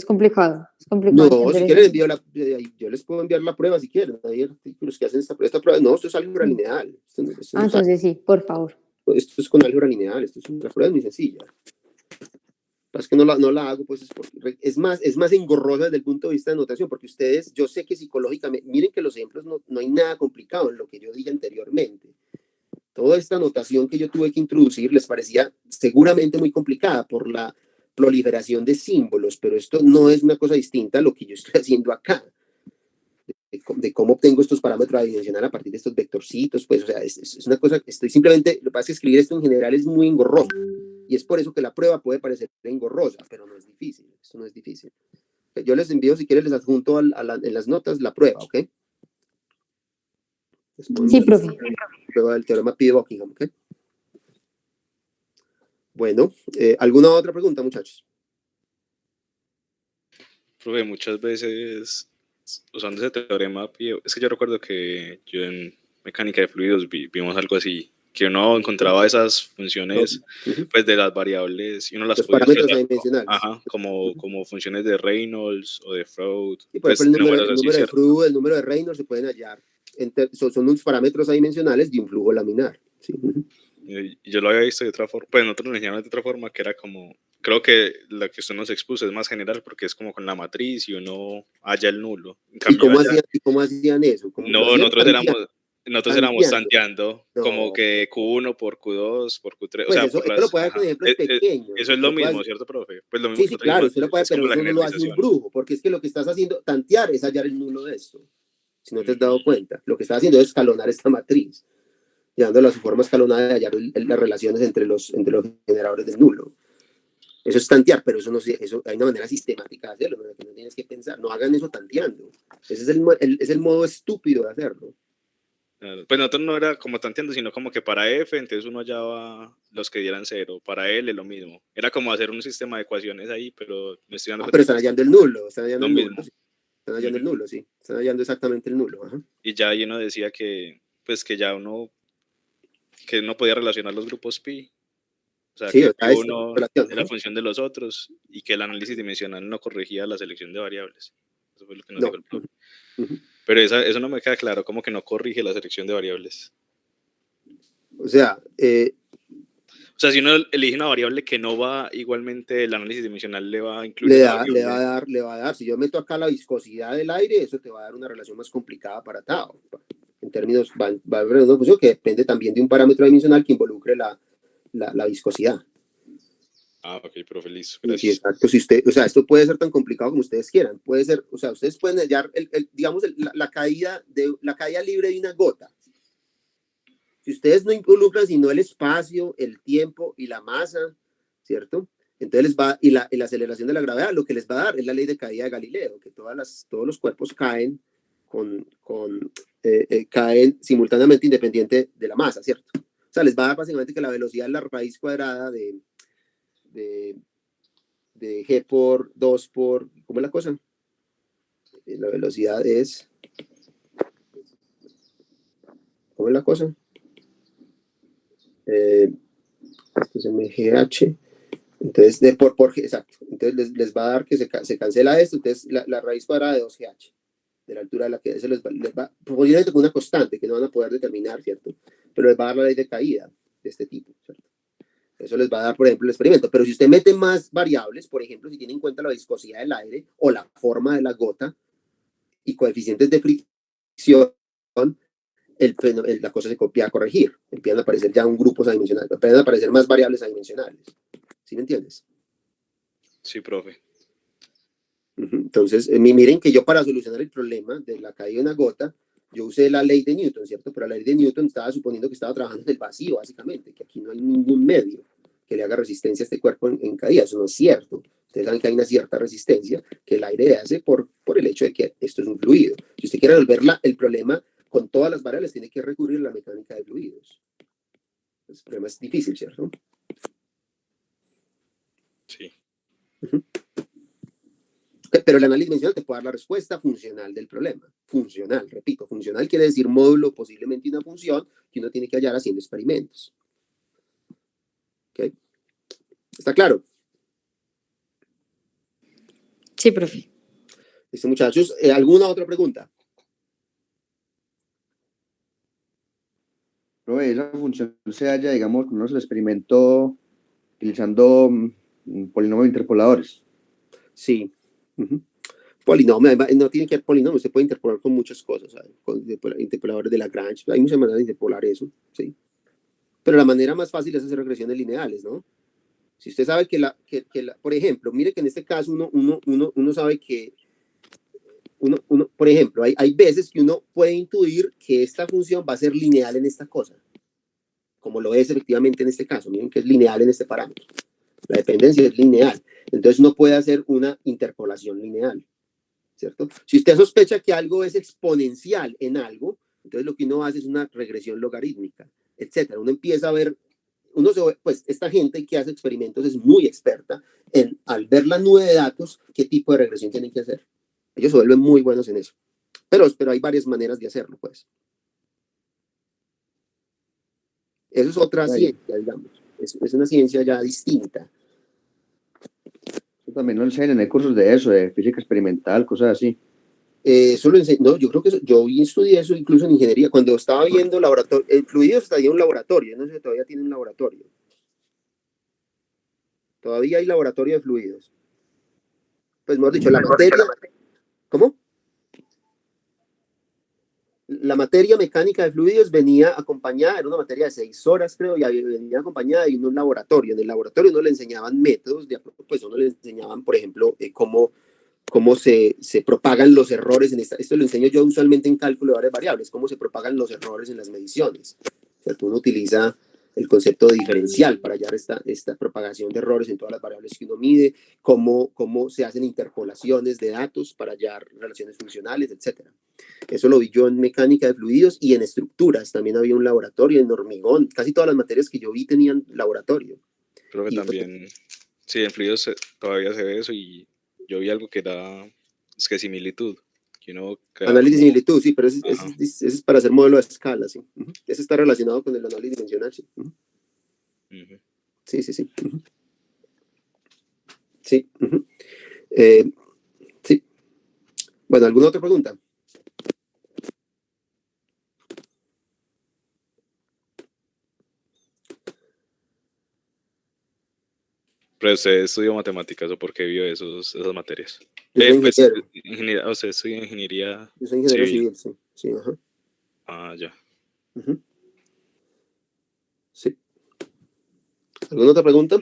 complicado. Es complicado
No,
entender
si
eso.
quieren yo les puedo enviar la prueba si quieren. Hay artículos que hacen esta prueba. No, esto es álgebra lineal.
Entonces sí, por favor.
Esto es con álgebra lineal. La prueba es muy sencilla. Es que no la hago, pues es más engorrosa desde el punto de vista de notación, porque ustedes, yo sé que psicológicamente, miren que los ejemplos no hay nada complicado en lo que yo dije anteriormente. Toda esta notación que yo tuve que introducir les parecía seguramente muy complicada por la proliferación de símbolos, pero esto no es una cosa distinta a lo que yo estoy haciendo acá, de cómo obtengo estos parámetros adicionales a partir de estos vectorcitos, pues, o sea, es una cosa que estoy simplemente, lo que pasa es que escribir esto en general es muy engorroso, y es por eso que la prueba puede parecer engorrosa, pero no es difícil, esto no es difícil. Yo les envío, si quieren, les adjunto en las notas la prueba, ¿ok?
Sí, profe.
Prueba del teorema Pi de Buckingham, ¿ok? Bueno, ¿alguna otra pregunta, muchachos?
Profe, muchas veces usando ese teorema, es que yo recuerdo que yo en mecánica de fluidos vimos algo así, que uno encontraba esas funciones pues de las variables y uno las
Los
podía
parámetros
usar,
adimensionales.
como funciones de Reynolds o de Freud.
Y por ejemplo, el número de Freud, el número de Reynolds se pueden hallar. Son unos parámetros adimensionales de un flujo laminar. ¿Sí?
Y yo lo había visto de otra forma, pues nosotros lo enseñamos de otra forma, que era como, creo que la que usted nos expuso es más general porque es como con la matriz y uno halla el nulo. En cambio,
¿Y cómo hacían eso?
No, nosotros éramos tanteando,
no,
como que Q1 por Q2 por Q3,
pues
o sea,
eso
por
lo
las...
puede hacer con ejemplos pequeños.
Eso es lo mismo, ¿cierto, profe? Pues lo mismo
Sí,
que
claro,
nosotros
usted lo puede,
es como
pero
la
eso no lo hace un
generalización.
brujo, porque es que lo que estás haciendo, tantear, es hallar el nulo de esto. Si no te has dado cuenta, lo que estás haciendo es escalonar esta matriz, llevándola a su forma escalonada de hallar las relaciones entre los generadores del nulo. Eso es tantear, pero eso hay una manera sistemática de hacerlo, ¿no? Que no tienes que pensar, no hagan eso tanteando. Ese es el modo estúpido de hacerlo.
Pues nosotros no era como tanteando, sino como que para F, entonces uno hallaba los que dieran 0, para L lo mismo. Era como hacer un sistema de ecuaciones ahí, pero me estoy dando
pero están hallando el nulo, están hallando
lo
el
mismo.
nulo. Sí. Están hallando el nulo, sí. Están hallando exactamente el nulo. Ajá.
Y ya ahí uno decía que, pues que ya uno podía relacionar los grupos pi. O sea,
Sí,
que
uno
era función de los otros y que el análisis dimensional no corregía la selección de variables. Eso fue lo que nos dijo el profe. Pero eso no me queda claro, como que no corrige la selección de variables.
O sea,
si uno elige una variable que no va, igualmente el análisis dimensional le va a incluir
le
esa
va a dar. Si yo meto acá la viscosidad del aire, eso te va a dar una relación más complicada para Tao. En términos, va a haber una función que depende también de un parámetro dimensional que involucre la viscosidad.
Ah, ok, profe, listo.
Sí, exacto. Si esto puede ser tan complicado como ustedes quieran. Puede ser, ustedes pueden hallar, digamos, la caída libre de una gota. Si ustedes no involucran sino el espacio, el tiempo y la masa, ¿cierto? Entonces y la aceleración de la gravedad, lo que les va a dar es la ley de caída de Galileo, que todos los cuerpos caen caen simultáneamente independiente de la masa, ¿cierto? O sea, les va a dar básicamente que la velocidad es la raíz cuadrada de de G por 2 por, ¿cómo es la cosa? La velocidad es, ¿cómo es la cosa? Esto es MGH, entonces de por G, exacto, entonces les va a dar que se cancela esto, entonces la raíz cuadrada de 2GH, de la altura de la que eso les va probablemente con una constante que no van a poder determinar, ¿cierto? Pero les va a dar la ley de caída de este tipo, ¿cierto? Eso les va a dar, por ejemplo, el experimento. Pero si usted mete más variables, por ejemplo, si tiene en cuenta la viscosidad del aire o la forma de la gota y coeficientes de fricción, la cosa se copia a corregir. Empiezan a aparecer ya un grupos adimensionales, empiezan a aparecer más variables adimensionales. ¿Sí me entiendes?
Sí, profe.
Entonces, miren que yo para solucionar el problema de la caída de una gota, yo usé la ley de Newton, ¿cierto? Pero la ley de Newton estaba suponiendo que estaba trabajando en el vacío, básicamente, que aquí no hay ningún medio que le haga resistencia a este cuerpo en caída. Eso no es cierto. Ustedes saben que hay una cierta resistencia que el aire hace por el hecho de que esto es un fluido. Si usted quiere resolver el problema con todas las variables, tiene que recurrir a la mecánica de fluidos. El problema es difícil, ¿cierto?
Sí.
Pero el análisis dimensional te puede dar la respuesta funcional del problema. Funcional, repito, funcional quiere decir módulo, posiblemente una función que uno tiene que hallar haciendo experimentos. ¿Ok? ¿Está claro?
Sí, profe.
Listo, muchachos. ¿Alguna otra pregunta?
Profe, esa función se halla, digamos, cuando uno se lo experimentó utilizando polinomios interpoladores.
Sí. Polinomio, no tiene que ser polinomio, usted puede interpolar con muchas cosas, ¿sabes? Con interpoladores de Lagrange, hay muchas maneras de interpolar eso, ¿sí? Pero la manera más fácil es hacer regresiones lineales, ¿no? Si usted sabe por ejemplo, mire que en este caso uno sabe que, por ejemplo, hay veces que uno puede intuir que esta función va a ser lineal en esta cosa, como lo es efectivamente en este caso, miren que es lineal en este parámetro. La dependencia es lineal, entonces uno puede hacer una interpolación lineal, ¿cierto? Si usted sospecha que algo es exponencial en algo, entonces lo que uno hace es una regresión logarítmica, etcétera. Uno empieza a ver, pues esta gente que hace experimentos es muy experta en, al ver la nube de datos, qué tipo de regresión tienen que hacer. Ellos se vuelven muy buenos en eso. Pero hay varias maneras de hacerlo, pues. Eso es otra ciencia, digamos. Es una ciencia ya distinta.
Eso también lo enseñan en cursos de eso, de física experimental, cosas así.
Eso lo enseño, no, yo creo que yo estudié eso incluso en ingeniería, cuando estaba viendo laboratorio, el fluido está en un laboratorio, no sé si todavía tiene un laboratorio. Todavía hay laboratorio de fluidos. Pues mejor dicho, la materia, ¿cómo? La materia mecánica de fluidos venía acompañada, era una materia de 6 horas, creo, y venía acompañada de un laboratorio. En el laboratorio no le enseñaban métodos, pues no le enseñaban, por ejemplo, cómo se propagan los errores en esto lo enseño yo usualmente en cálculo de varias variables, cómo se propagan los errores en las mediciones. O sea, uno utiliza el concepto de diferencial para hallar esta propagación de errores en todas las variables que uno mide, cómo se hacen interpolaciones de datos para hallar relaciones funcionales, etc. Eso lo vi yo en mecánica de fluidos y en estructuras. También había un laboratorio en hormigón. Casi todas las materias que yo vi tenían laboratorio.
Creo que también, sí, en fluidos todavía se ve eso y yo vi algo que era, es que similitud. Que uno
análisis de similitud, sí, pero ese es para hacer modelo a escala, sí. Ese está relacionado con el análisis dimensional, sí. Sí. Sí. Sí. Bueno, ¿alguna otra pregunta?
Pero usted estudió matemáticas o por qué vio esas materias.
Yo soy
ingeniero. Usted estudia ingeniería.
Yo soy ingeniero civil, sí. Sí, ajá.
Ah, ya.
Sí. ¿Alguna otra pregunta?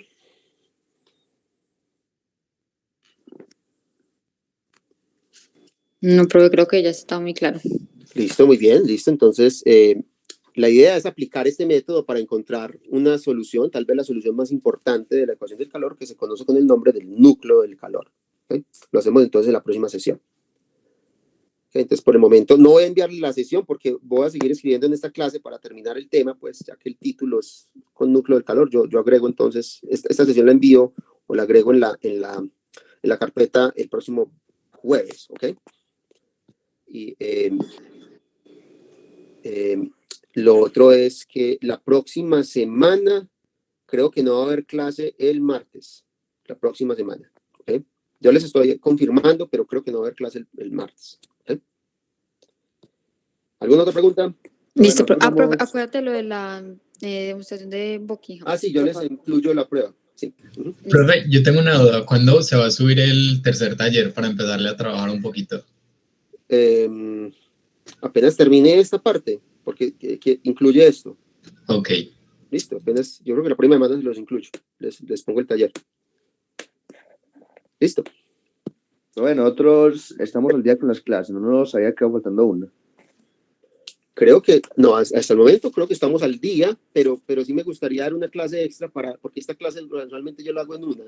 No, pero creo que ya está muy claro.
Listo, muy bien, listo. Entonces, la idea es aplicar este método para encontrar una solución, tal vez la solución más importante de la ecuación del calor, que se conoce con el nombre del núcleo del calor. ¿Okay? Lo hacemos entonces en la próxima sesión. ¿Okay? Entonces, por el momento, no voy a enviarle la sesión porque voy a seguir escribiendo en esta clase para terminar el tema, pues ya que el título es con núcleo del calor, yo agrego entonces, esta sesión la envío o la agrego en la carpeta el próximo jueves, ¿ok? Y lo otro es que la próxima semana creo que no va a haber clase el martes, la próxima semana, ¿ok? Yo les estoy confirmando, pero creo que no va a haber clase el martes. ¿Ok? ¿Alguna otra pregunta?
Listo,
Bueno, nosotros vamos-
acuérdate lo de la demostración de Buckingham.
Ah, sí, yo
por
les
favor.
incluyo la prueba. Sí. Ujú.
Listo.
Profe, yo tengo una duda. ¿Cuándo se va a subir el tercer taller para empezarle a trabajar un poquito?
Apenas termine esta parte, porque que incluye esto.
Ok.
Listo, apenas, yo creo que la próxima semana los incluyo. Les pongo el taller. Listo.
Bueno, nosotros estamos al día con las clases, no nos había quedado faltando una.
Creo que, no, hasta el momento creo que estamos al día, pero sí me gustaría dar una clase extra porque esta clase normalmente yo la hago en una.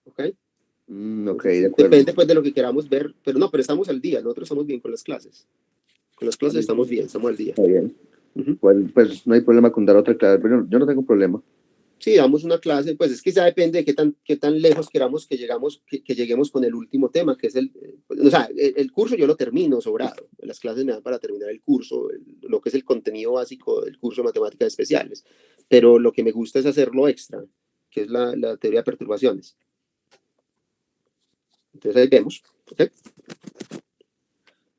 ¿Ok?
Ok, de acuerdo.
Depende pues de lo que queramos ver, pero estamos al día, nosotros estamos bien con las clases. Con las clases estamos bien, estamos al día.
Está bien.
Ujú.
Pues no hay problema con dar otra clase, pero yo no tengo problema.
Sí, damos una clase, pues es que ya depende de qué tan lejos queramos que lleguemos con el último tema, que es o sea, el curso yo lo termino sobrado, las clases me dan para terminar el curso, lo que es el contenido básico del curso de matemáticas especiales, pero lo que me gusta es hacerlo extra, que es la teoría de perturbaciones. Entonces ahí vemos, ¿ok?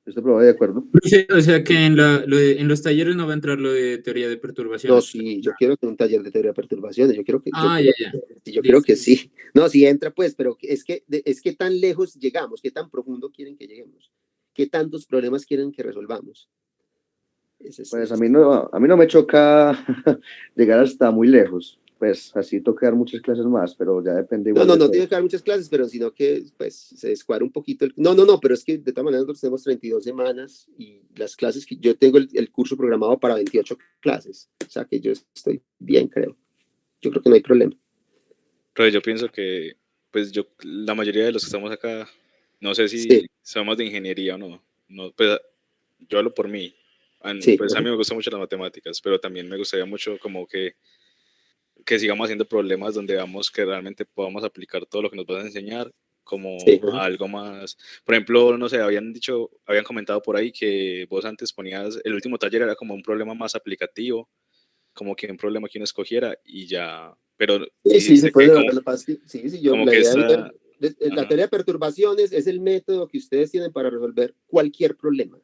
Estoy probado de acuerdo.
O sea que en los talleres no va a entrar lo de teoría de perturbaciones.
No, sí, yo quiero que un taller de teoría de perturbaciones, yo creo que
Listo.
sí. No, sí entra pues, pero es que tan lejos llegamos, qué tan profundo quieren que lleguemos, qué tantos problemas quieren que resolvamos.
Pues a mí no me choca llegar hasta muy lejos. Pues así toca dar muchas clases más, pero ya depende igual.
No tiene que dar muchas clases, pero sino que pues se descuadra un poquito. No, pero es que de todas maneras nosotros tenemos 32 semanas y las clases que yo tengo el curso programado para 28 clases. O sea que yo estoy bien, creo. Yo creo que no hay problema.
Pero yo pienso que, pues la mayoría de los que estamos acá, no sé si
Sí.
somos de ingeniería o no. Pues yo hablo por mí.
Sí.
Pues a mí me gustan mucho las matemáticas, pero también me gustaría mucho como que sigamos haciendo problemas donde vamos que realmente podamos aplicar todo lo que nos vas a enseñar como
Sí,
algo más. Por ejemplo, no sé, habían comentado por ahí que vos antes ponías, el último taller era como un problema más aplicativo, como que un problema que uno escogiera y ya, pero
Sí, se
dijiste
puede
que
devolver la paz. Sí,
como
la
que
idea es
esa,
la teoría de perturbaciones es el método que ustedes tienen para resolver cualquier problema.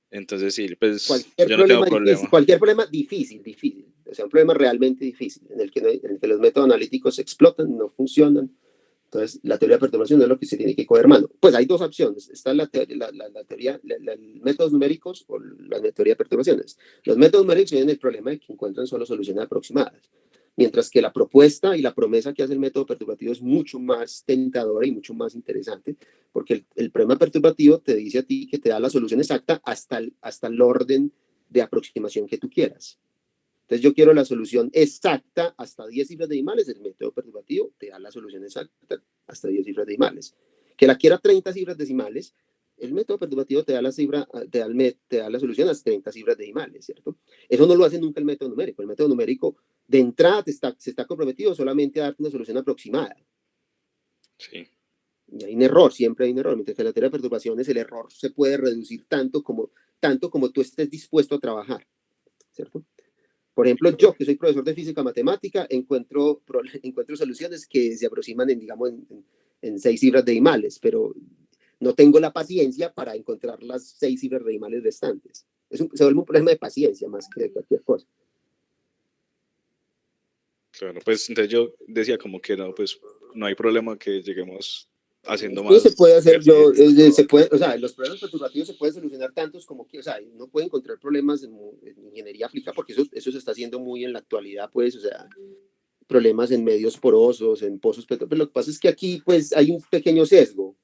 entonces sí, pues
Cualquier
yo no tengo
problema difícil,
problema.
cualquier problema difícil. O sea, un problema realmente difícil, en el que los métodos analíticos explotan, no funcionan. Entonces, la teoría de perturbación es lo que se tiene que coger mano. Pues hay dos opciones. Está la teoría, métodos numéricos o la teoría de perturbaciones. Los métodos numéricos tienen el problema de que encuentran solo soluciones aproximadas. Mientras que la propuesta y la promesa que hace el método perturbativo es mucho más tentadora y mucho más interesante, porque el problema perturbativo te dice a ti que te da la solución exacta hasta el orden de aproximación que tú quieras. Entonces yo quiero la solución exacta hasta 10 cifras decimales, el método perturbativo te da la solución exacta hasta 10 cifras decimales. Que la quiera 30 cifras decimales, el método perturbativo te da la solución a 30 cifras decimales, ¿cierto? Eso no lo hace nunca el método numérico. El método numérico de entrada se está comprometido solamente a darte una solución aproximada.
Sí.
Y hay un error, siempre hay un error. Mientras que en la teoría de perturbaciones el error se puede reducir tanto como tú estés dispuesto a trabajar, ¿cierto? Por ejemplo, yo que soy profesor de física matemática, encuentro soluciones que se aproximan en 6 cifras decimales, pero no tengo la paciencia para encontrar las 6 cifras decimales restantes. Se vuelve un problema de paciencia más que de cualquier cosa.
Claro, pues entonces yo decía como que no, pues no hay problema que lleguemos haciendo
Sí,
más.
se puede hacer,
ejercicios.
o sea, los problemas perturbativos se pueden solucionar tantos como que, o sea, uno puede encontrar problemas en ingeniería aplicada, porque eso se está haciendo muy en la actualidad, pues, o sea, problemas en medios porosos, en pozos petroleros, pero lo que pasa es que aquí, pues, hay un pequeño sesgo.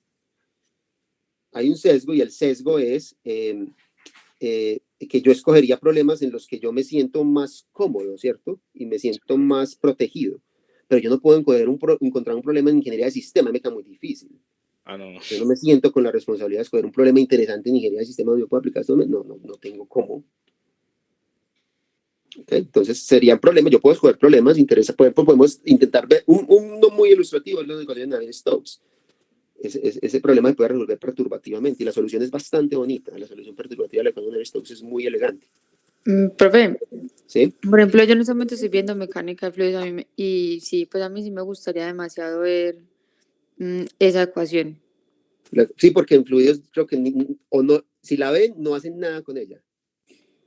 Hay un sesgo y el sesgo es que yo escogería problemas en los que yo me siento más cómodo, ¿cierto? Y me siento más protegido. Pero yo no puedo encontrar un problema en ingeniería de sistema, me queda muy difícil.
No.
Yo no me siento con la responsabilidad de escoger un problema interesante en ingeniería de sistemas donde yo puedo aplicar esto. No tengo cómo. ¿Okay? Entonces serían problemas, yo puedo escoger problemas, podemos intentar ver uno muy ilustrativo, es lo de ecuación de Navier-Stokes. Ese problema se puede resolver perturbativamente y la solución es bastante bonita. La solución perturbativa de la ecuación de Navier-Stokes es muy elegante.
Profe,
¿Sí?
por ejemplo, yo en este momento estoy viendo mecánica de fluidos y sí, pues a mí sí me gustaría demasiado ver esa ecuación.
Sí, porque en fluidos creo que o no, si la ven, no hacen nada con ella.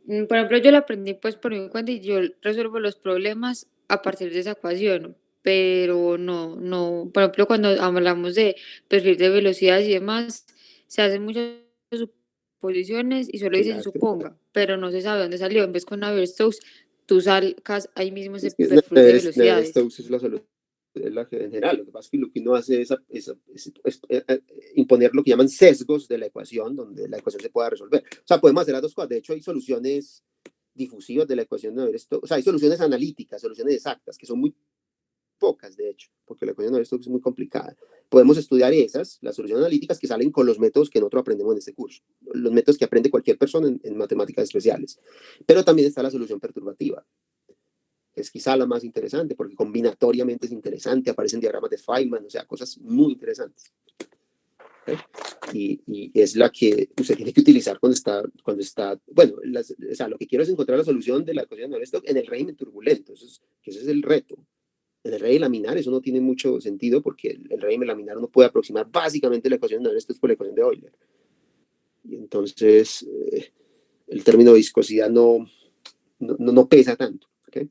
Por ejemplo, yo la aprendí pues por mi cuenta y yo resuelvo los problemas a partir de esa ecuación, pero no, por ejemplo, cuando hablamos de perfil de velocidades y demás, se hacen muchas suposiciones y solo dicen
Claro.
suponga, pero no se sabe dónde salió. En vez con Navier-Stokes, tú sacas ahí mismo ese
Es que
perfil de velocidades.
Navier-Stokes es la solución. Es la general, lo que pasa es que lo que uno hace es imponer lo que llaman sesgos de la ecuación, donde la ecuación se pueda resolver. O sea, podemos hacer las dos cosas. De hecho, hay soluciones difusivas de la ecuación de Navier-Stokes. O sea, hay soluciones analíticas, soluciones exactas, que son muy pocas, de hecho, porque la ecuación de Navier-Stokes es muy complicada. Podemos estudiar esas, las soluciones analíticas que salen con los métodos que nosotros aprendemos en este curso, los métodos que aprende cualquier persona en matemáticas especiales. Pero también está la solución perturbativa. Es quizá la más interesante, porque combinatoriamente es interesante, aparecen diagramas de Feynman, o sea, cosas muy interesantes. ¿Okay? Y es la que usted tiene que utilizar cuando está bueno, o sea, lo que quiero es encontrar la solución de la ecuación de Navier-Stokes en el régimen turbulento, ese es el reto. En el régimen laminar eso no tiene mucho sentido, porque el régimen laminar uno puede aproximar básicamente la ecuación de Navier-Stokes por la ecuación de Euler. Y entonces, el término viscosidad no pesa tanto. ¿Okay?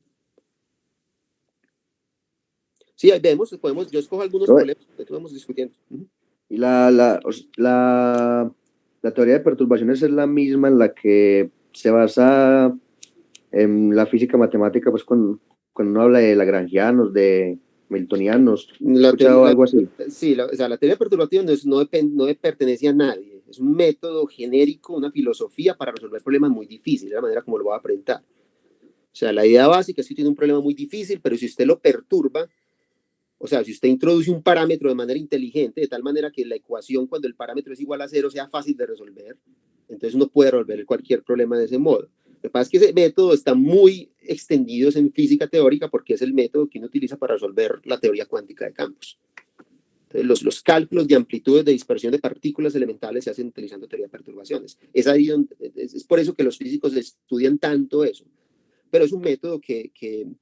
Sí, ahí vemos, yo escojo algunos problemas que estamos discutiendo.
Y la teoría de perturbaciones es la misma en la que se basa en la física matemática, pues cuando uno habla de lagrangianos, de miltonianos, algo así.
Sí, o sea, la teoría perturbativa no pertenece a nadie, es un método genérico, una filosofía para resolver problemas muy difíciles, de la manera como lo voy a presentar. O sea, la idea básica es que tiene un problema muy difícil, pero si usted lo perturba, o sea, si usted introduce un parámetro de manera inteligente, de tal manera que la ecuación cuando el parámetro es igual a 0 sea fácil de resolver, entonces uno puede resolver cualquier problema de ese modo. Lo que pasa es que ese método está muy extendido en física teórica porque es el método que uno utiliza para resolver la teoría cuántica de campos. Entonces, los cálculos de amplitudes de dispersión de partículas elementales se hacen utilizando teoría de perturbaciones. Es por eso que los físicos estudian tanto eso. Pero es un método que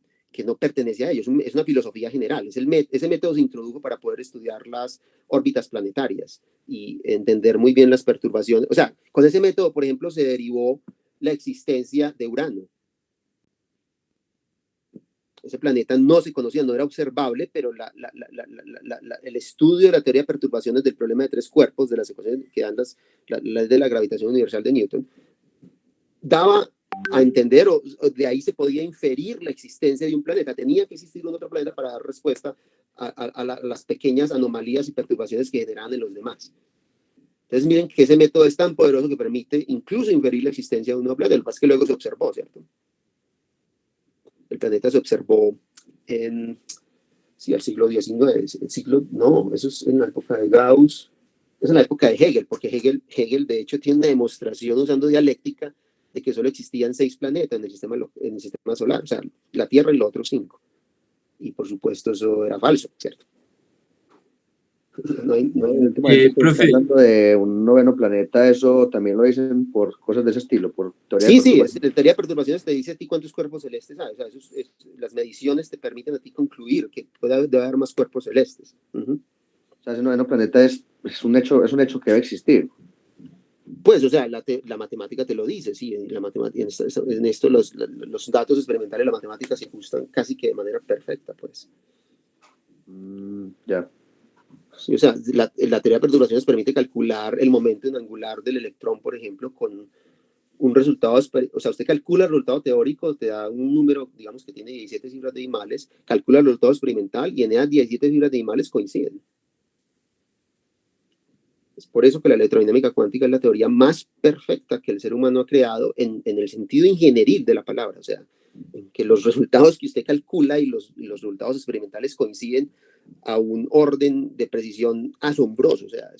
no pertenece a ellos, es una filosofía general. Ese método se introdujo para poder estudiar las órbitas planetarias y entender muy bien las perturbaciones. O sea, con ese método, por ejemplo, se derivó la existencia de Urano. Ese planeta no se conocía, no era observable, pero el estudio de la teoría de perturbaciones del problema de tres cuerpos, de las ecuaciones que dan la ley de la gravitación universal de Newton, daba a entender, o de ahí se podía inferir la existencia de un planeta. Tenía que existir un otro planeta para dar respuesta a las pequeñas anomalías y perturbaciones que generaban en los demás. Entonces miren que ese método es tan poderoso que permite incluso inferir la existencia de un nuevo planeta. Lo que pasa es que luego se observó, ¿cierto? El planeta se observó en el siglo XIX, eso es en la época de Gauss, es en la época de Hegel, porque Hegel de hecho tiene una demostración usando dialéctica de que solo existían 6 planetas en el sistema solar, o sea, la Tierra y los otros 5. Y por supuesto eso era falso, ¿cierto?
Profe, hablando de un noveno planeta, eso también lo dicen por cosas de ese estilo, por teoría
la teoría de perturbaciones te dice a ti cuántos cuerpos celestes hay, o sea, las mediciones te permiten a ti concluir que debe haber más cuerpos celestes.
O sea, ese noveno planeta es un hecho que debe existir.
Pues, o sea, la matemática te lo dice, sí, en esto los datos experimentales de la matemática se ajustan casi que de manera perfecta, pues.
Ya.
Sí, o sea, la teoría de perturbaciones permite calcular el momento angular del electrón, por ejemplo, con un resultado, o sea, usted calcula el resultado teórico, te da un número, digamos que tiene 17 cifras decimales, calcula el resultado experimental y en esas 17 cifras decimales coinciden. Es por eso que la electrodinámica cuántica es la teoría más perfecta que el ser humano ha creado en el sentido ingenieril de la palabra, o sea, en que los resultados que usted calcula y los resultados experimentales coinciden a un orden de precisión asombroso. O sea,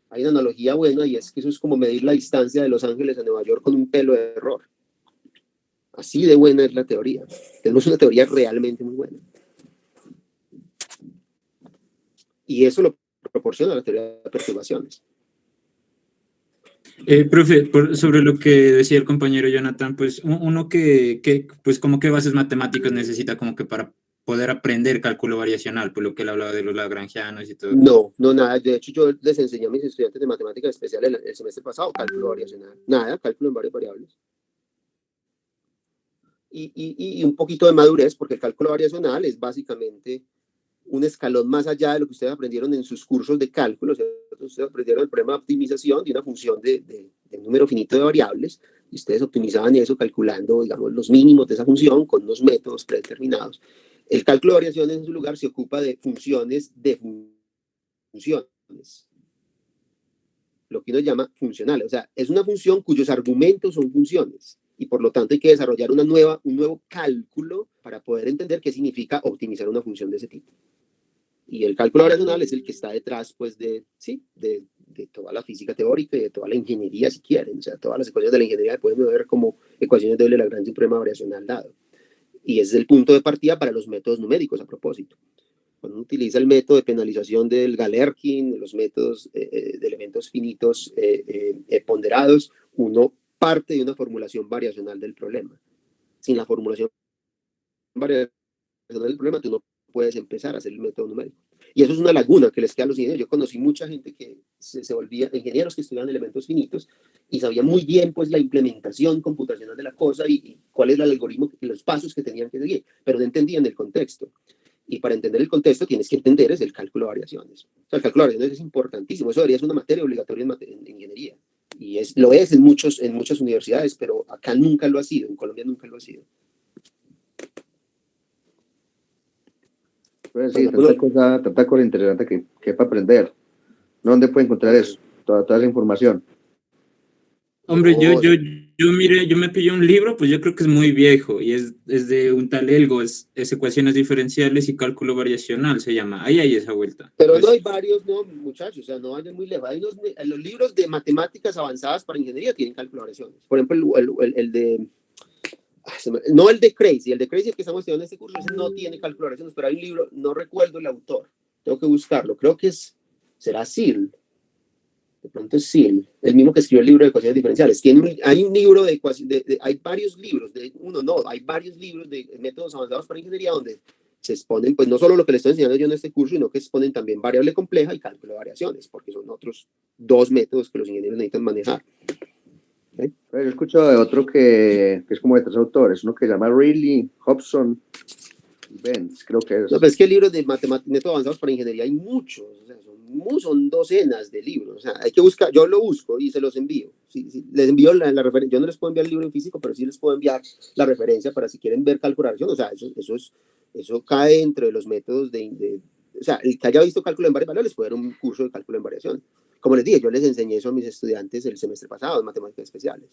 hay una analogía buena y es que eso es como medir la distancia de Los Ángeles a Nueva York con un pelo de error. Así de buena es la teoría. Tenemos una teoría realmente muy buena. Y eso lo proporciona la teoría de perturbaciones.
Profe, sobre lo que decía el compañero Jonathan, pues uno pues como que bases matemáticas necesita como que para poder aprender cálculo variacional, por lo que él hablaba de los lagrangianos y todo.
No, nada. De hecho, yo les enseñé a mis estudiantes de matemáticas especiales el semestre pasado cálculo variacional. Nada, cálculo en varias variables. Y un poquito de madurez, porque el cálculo variacional es básicamente un escalón más allá de lo que ustedes aprendieron en sus cursos de cálculo. Ustedes aprendieron el problema de optimización de una función de un número finito de variables, y ustedes optimizaban eso calculando, digamos, los mínimos de esa función con unos métodos predeterminados. El cálculo de variaciones, en su lugar, se ocupa de funciones funciones, lo que uno llama funcionales. O sea, es una función cuyos argumentos son funciones, y por lo tanto hay que desarrollar un nuevo cálculo para poder entender qué significa optimizar una función de ese tipo. Y el cálculo variacional es el que está detrás, pues, de toda la física teórica y de toda la ingeniería, si quieren. O sea, todas las ecuaciones de la ingeniería pueden ver como ecuaciones de Euler-Lagrange y un problema variacional dado. Y ese es el punto de partida para los métodos numéricos, a propósito. Cuando uno utiliza el método de penalización del Galerkin, los métodos de elementos finitos ponderados, uno parte de una formulación variacional del problema. Sin la formulación variacional del problema, tú no puedes empezar a hacer el método numérico. Y eso es una laguna que les queda a los ingenieros. Yo conocí mucha gente que se volvía ingenieros que estudiaban elementos finitos y sabían muy bien, pues, la implementación computacional de la cosa y cuál es el algoritmo y los pasos que tenían que seguir, pero no entendían el contexto. Y para entender el contexto tienes que entender el cálculo de variaciones. O sea, el cálculo de variaciones es importantísimo. Eso debería ser una materia obligatoria en ingeniería. Y lo es en muchas universidades, pero acá nunca lo ha sido. En Colombia nunca lo ha sido.
Pues sí, tanta cosa interesante que para aprender. ¿Dónde puede encontrar eso? Toda esa información.
Hombre, yo me pillé un libro, pues yo creo que es muy viejo, y es de un tal Elgo, es ecuaciones diferenciales y cálculo variacional, se llama. Ahí hay esa vuelta.
Pero
pues,
no hay varios, no, muchachos, o sea, no vayan muy lejos. Hay los libros de matemáticas avanzadas para ingeniería tienen cálculo de variaciones. Por ejemplo, el de... No el de Crazy, el que estamos estudiando en este curso, ese no tiene cálculo de variaciones, pero hay un libro, no recuerdo el autor, tengo que buscarlo, creo que será Searle, de pronto es Searle, el mismo que escribió el libro de ecuaciones diferenciales. Hay un libro hay varios libros, hay varios libros de métodos avanzados para ingeniería donde se exponen, pues no solo lo que les estoy enseñando yo en este curso, sino que exponen también variable compleja y cálculo de variaciones, porque son otros dos métodos que los ingenieros necesitan manejar.
¿Okay? Yo he escuchado de otro que es como de tres autores, uno que se llama Riley, Hobson y Benz, creo que es.
No, pero es que libros de métodos avanzados para ingeniería hay muchos, o sea, son docenas de libros, o sea, hay que buscar, yo lo busco y se los envío. Sí, les envío la referencia, yo no les puedo enviar el libro en físico, pero sí les puedo enviar la referencia para si quieren ver calculación, o sea, eso cae entre los métodos o sea, el que haya visto cálculo en varias variables puede dar un curso de cálculo en variación. Como les dije, yo les enseñé eso a mis estudiantes el semestre pasado en matemáticas especiales,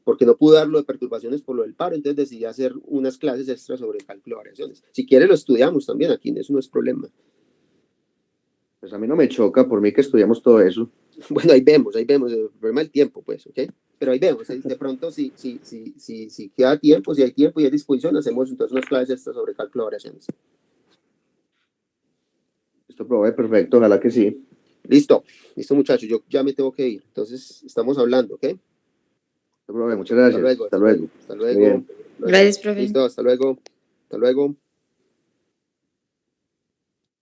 porque no pude dar lo de perturbaciones por lo del paro, entonces decidí hacer unas clases extras sobre el cálculo de variaciones. Si quieren lo estudiamos también aquí, eso no es problema.
Pues a mí no me choca, por mí que estudiamos todo eso.
Bueno, ahí vemos, el problema del tiempo, pues, ¿ok? Pero ahí vemos, de pronto si queda tiempo, si hay tiempo y hay disposición, hacemos entonces unas clases extras sobre cálculo de variaciones.
Listo, profe, perfecto, ojalá que sí.
Listo muchachos, yo ya me tengo que ir, entonces estamos hablando, ¿ok?
Profe, muchas gracias.
Hasta luego.
Gracias, profe.
Listo, hasta luego.